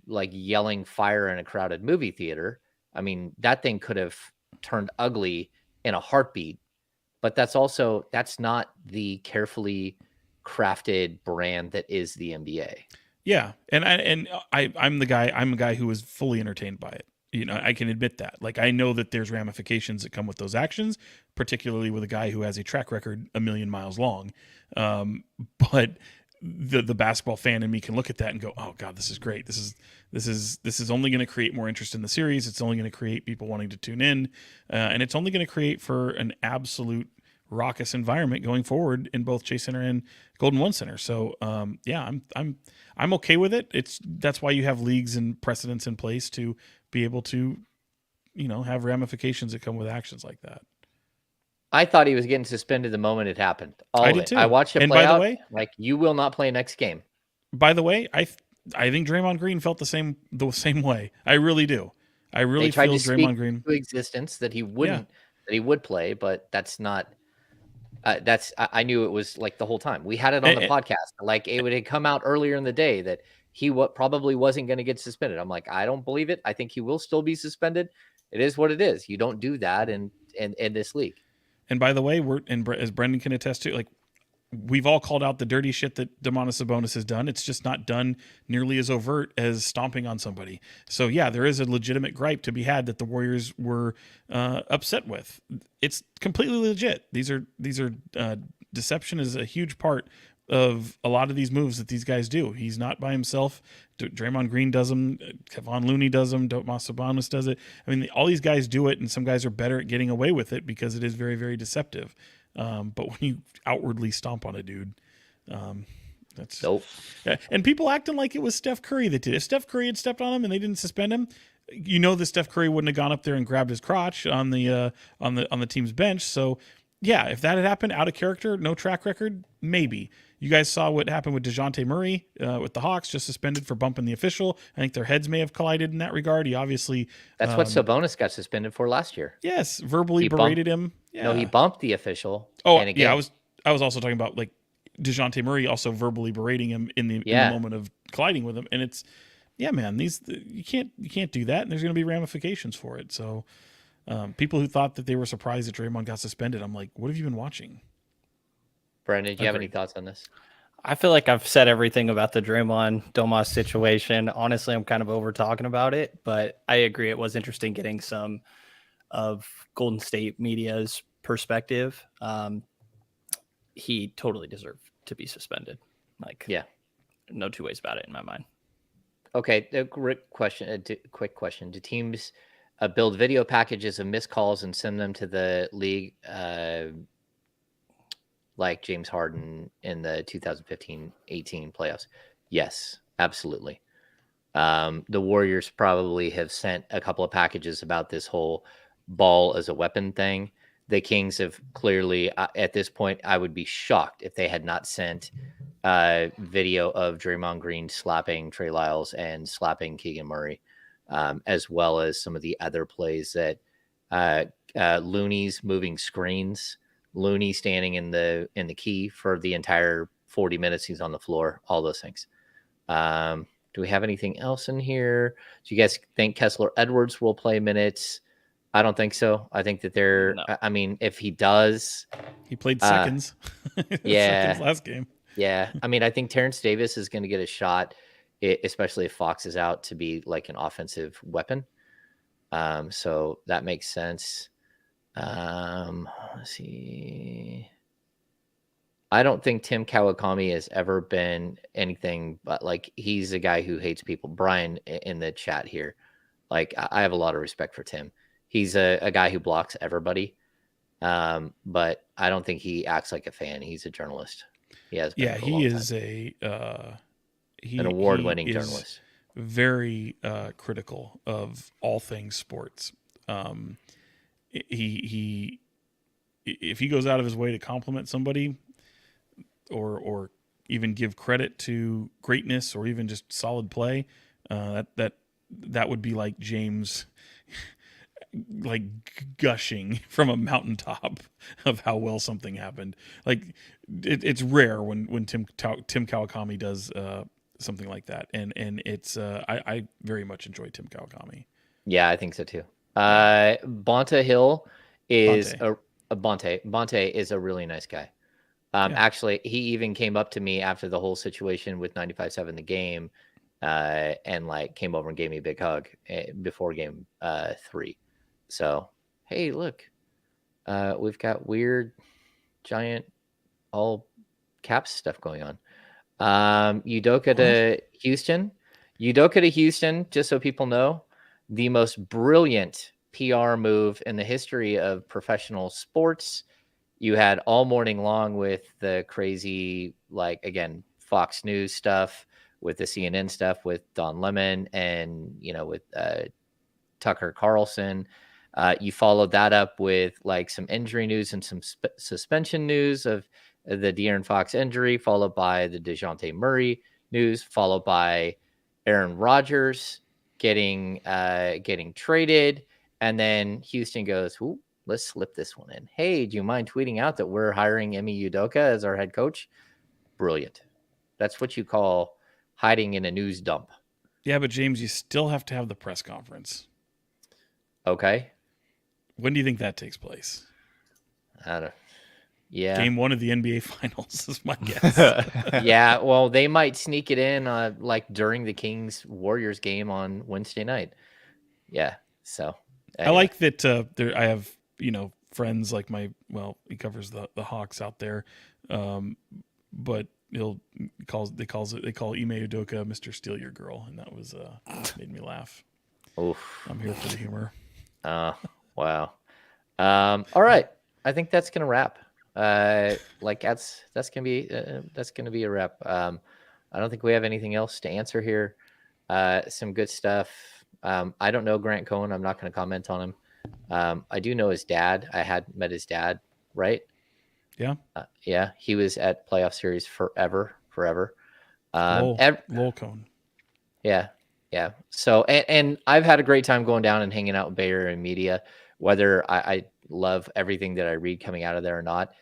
yelling fire in a crowded movie theater. I mean, that thing could have turned ugly in a heartbeat. But that's not the carefully crafted brand that is the NBA. Yeah, and I'm a guy who was fully entertained by it. You know, I can admit that. Like, I know that there's ramifications that come with those actions, particularly with a guy who has a track record a million miles long. But the basketball fan in me can look at that and go, "Oh God, this is great. This is only going to create more interest in the series. It's only going to create people wanting to tune in, and it's only going to create for an absolute raucous environment going forward in both Chase Center and Golden One Center." So, yeah, I'm okay with it. That's why you have leagues and precedents in place to be able to, have ramifications that come with actions like that. I thought he was getting suspended the moment it happened. I did too. I watched it and play by out. The way, like, you will not play next game. By the way, I think Draymond Green felt the same way. I really do. I really feel Draymond Green to existence that he wouldn't that he would play, but that's not. I knew it was like the whole time. We had it on the podcast. Like, it had come out earlier in the day that he probably wasn't going to get suspended. I'm like, I don't believe it. I think he will still be suspended. It is what it is. You don't do that in this league. And by the way, as Brenden can attest to, like, we've all called out the dirty shit that Domantas Sabonis has done. It's just not done nearly as overt as stomping on somebody. So yeah, there is a legitimate gripe to be had that the Warriors were upset with. It's completely legit. These are deception is a huge part of a lot of these moves that these guys do. He's not by himself. Draymond Green does them. Kevon Looney does them. Domantas Sabonis does it. I mean, all these guys do it, and some guys are better at getting away with it because it is very, very deceptive. But when you outwardly stomp on a dude, that's nope. And people acting like it was Steph Curry that did it. If Steph Curry had stepped on him and they didn't suspend him, that Steph Curry wouldn't have gone up there and grabbed his crotch on the team's bench. So yeah, if that had happened out of character, no track record, maybe. You guys saw what happened with DeJounte Murray with the Hawks, just suspended for bumping the official. I think their heads may have collided in that regard. He obviously... That's what Sabonis got suspended for last year. Yes, verbally berated him. Yeah. No, he bumped the official. Oh, yeah, I was also talking about, like, DeJounte Murray also verbally berating him in the moment of colliding with him. And it's, yeah, man, you can't do that, and there's going to be ramifications for it. So people who thought that they were surprised that Draymond got suspended, I'm like, what have you been watching? Brenden, do you have any thoughts on this? I feel like I've said everything about the Draymond Domas situation. Honestly, I'm kind of over talking about it, but I agree. It was interesting getting some of Golden State media's perspective. He totally deserved to be suspended. Like, yeah, no two ways about it in my mind. Okay, a quick question. Do teams build video packages of missed calls and send them to the league? Like James Harden in the 2015-18 playoffs? Yes, absolutely. The Warriors probably have sent a couple of packages about this whole ball as a weapon thing. The Kings have clearly, at this point, I would be shocked if they had not sent video of Draymond Green slapping Trey Lyles and slapping Keegan Murray, as well as some of the other plays that Looney's moving screens, Looney standing in the key for the entire 40 minutes he's on the floor, all those things. Do we have anything else in here? Do you guys think Kessler Edwards will play minutes? I don't think so. I think that they're. No. I mean, if he does, He played seconds. Yeah. Seconds last game. yeah. I mean, I think Terrence Davis is going to get a shot, especially if Fox is out, to be like an offensive weapon. So that makes sense. Let's see. I don't think Tim Kawakami has ever been anything but like he's a guy who hates people. Brian in the chat here, like I have a lot of respect for Tim. He's a guy who blocks everybody, but I don't think he acts like a fan. He's a journalist. He has been. Yeah, for a he long is time. An he award-winning is journalist. very critical of all things sports. He if he goes out of his way to compliment somebody or even give credit to greatness or even just solid play, that would be like James like gushing from a mountaintop of how well something happened. Like it's rare when Tim Kawakami does something like that, and it's I very much enjoy Tim Kawakami. Yeah, I think so too. Bonta Hill is Bonte is a really nice guy. Actually, he even came up to me after the whole situation with 95.7 The Game, and like came over and gave me a big hug before game 3. So, hey, look, we've got weird, giant, all caps stuff going on. Udoka to Houston. Udoka to Houston, just so people know, the most brilliant PR move in the history of professional sports. You had all morning long with the crazy, like, again, Fox News stuff, with the CNN stuff, with Don Lemon, and, with Tucker Carlson. You followed that up with like some injury news and some suspension news of the De'Aaron Fox injury, followed by the DeJounte Murray news, followed by Aaron Rodgers getting traded. And then Houston goes, ooh, let's slip this one in. Hey, do you mind tweeting out that we're hiring Ime Udoka as our head coach? Brilliant. That's what you call hiding in a news dump. Yeah, but James, you still have to have the press conference. Okay. When do you think that takes place? I don't. Yeah. Game 1 of the NBA Finals is my guess. Yeah, well, they might sneak it in like during the Kings Warriors game on Wednesday night. Yeah. So anyway. I like that I have, friends like he covers the Hawks out there. But they call Ime Udoka Mr. Steal Your Girl, and that was made me laugh. Oof. I'm here for the humor. Wow. All right. I think that's gonna wrap. Like that's gonna be a wrap. I don't think we have anything else to answer here. Some good stuff. I don't know Grant Cohen. I'm not going to comment on him. I do know his dad. I had met his dad, right? Yeah. Yeah. He was at playoff series forever. Lowell Cohen. Yeah. Yeah. So, and I've had a great time going down and hanging out with Bay Area media, whether I love everything that I read coming out of there or not.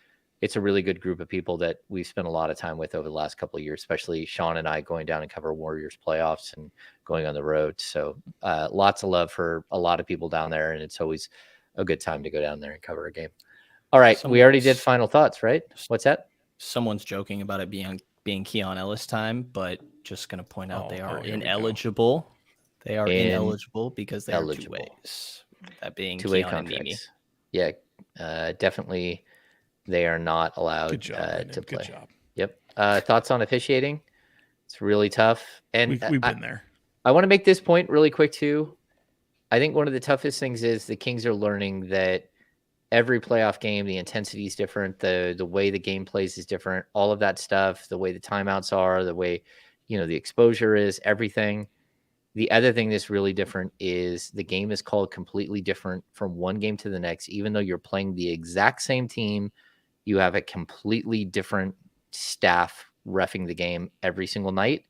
It's a really good group of people that we've spent a lot of time with over the last couple of years, especially Sean and I going down and cover Warriors playoffs and going on the road. So lots of love for a lot of people down there. And it's always a good time to go down there and cover a game. All right. We already did final thoughts, right? What's that? Someone's joking about it being Keon Ellis time, but just going to point out they are ineligible. They are ineligible because they are two ways. That being two-way Keon contracts. And Mimi. Yeah, definitely. They are not allowed to play. Good job. Yep. Thoughts on officiating? It's really tough. And we've been there. I want to make this point really quick too. I think one of the toughest things is the Kings are learning that every playoff game, the intensity is different. The way the game plays is different. All of that stuff, the way the timeouts are, the way, the exposure is, everything. The other thing that's really different is the game is called completely different from one game to the next. Even though you're playing the exact same team, you have a completely different staff reffing the game every single night.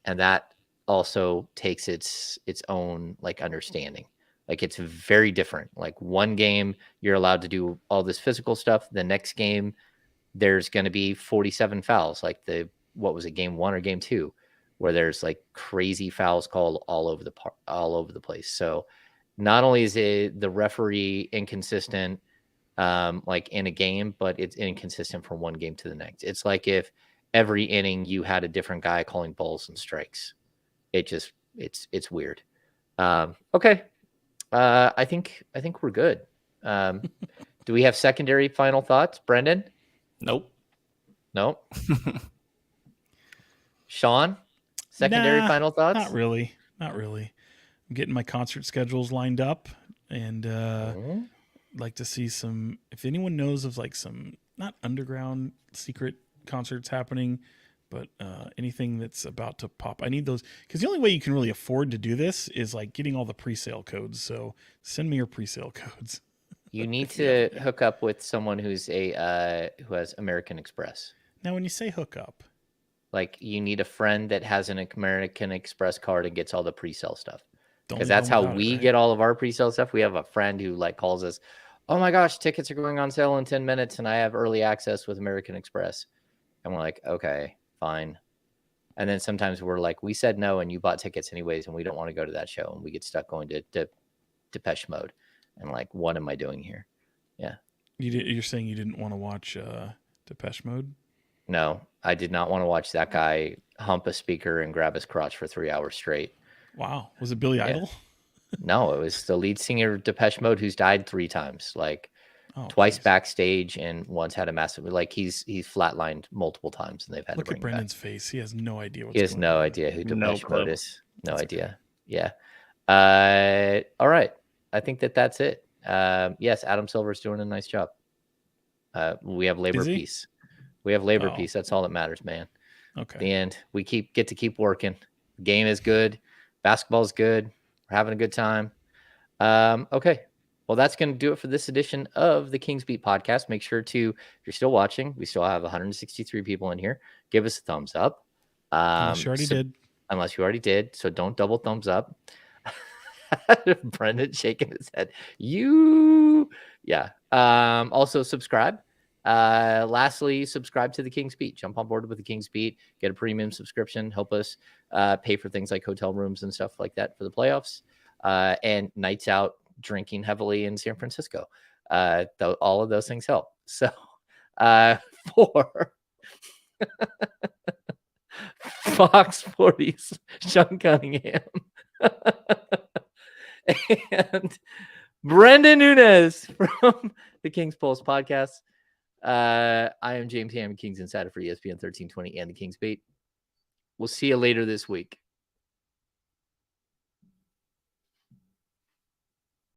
And that also takes its own like understanding. Like it's very different. Like one game, you're allowed to do all this physical stuff. The next game, there's going to be 47 fouls. Like game 1 or game 2, where there's like crazy fouls called all over the place. So not only is the referee inconsistent, like in a game, but it's inconsistent from one game to the next. It's like if every inning you had a different guy calling balls and strikes. It's weird. Okay. I think we're good. Do we have secondary final thoughts, Brenden? Nope. Nope. Sean, secondary final thoughts? Not really. I'm getting my concert schedules lined up, and like to see some. If anyone knows of like some not underground secret concerts happening, but anything that's about to pop, I need those, because the only way you can really afford to do this is like getting all the pre-sale codes. So send me your pre-sale codes. You need to hook up with someone who has American Express. Now, when you say hook up, like you need a friend that has an American Express card and gets all the pre-sale stuff. Because that's how we get all of our pre-sale stuff. We have a friend who like calls us, "Oh my gosh, tickets are going on sale in 10 minutes and I have early access with American Express." And we're like, "Okay, fine." And then sometimes we're like, "We said no and you bought tickets anyways and we don't want to go to that show." And we get stuck going to Depeche Mode. And like, what am I doing here? Yeah. You're saying you didn't want to watch Depeche Mode? No, I did not want to watch that guy hump a speaker and grab his crotch for 3 hours straight. Wow. Was it Billy Idol? No, it was the lead singer of Depeche Mode who's died 3 times, like twice backstage and once had a massive, like he's flatlined multiple times and they've had to bring him back. Look at Brendan's face. He has no idea what's going on. He has no idea who Depeche Mode is. No idea. Yeah. All right. I think that's it. Yes, Adam Silver's doing a nice job. We have labor peace. We have labor peace. That's all that matters, man. Okay. At the end, we get to keep working. The game is good. Basketball's good. We're having a good time. Okay. Well, that's going to do it for this edition of the Kings Beat podcast. Make sure to, if you're still watching, we still have 163 people in here. Give us a thumbs up. Unless you already did. Unless you already did. So don't double thumbs up. Brenden shaking his head. Yeah. Also subscribe. Lastly, subscribe to the Kings Beat. Jump on board with the Kings Beat. Get a premium subscription. Help us pay for things like hotel rooms and stuff like that for the playoffs. And nights out drinking heavily in San Francisco. All of those things help. So for Fox 40's Sean Cunningham and Brenden Nunes from the Kings Pulse podcast. I am James Ham, Kings Insider for ESPN 1320 and the Kings Beat. We'll see you later this week.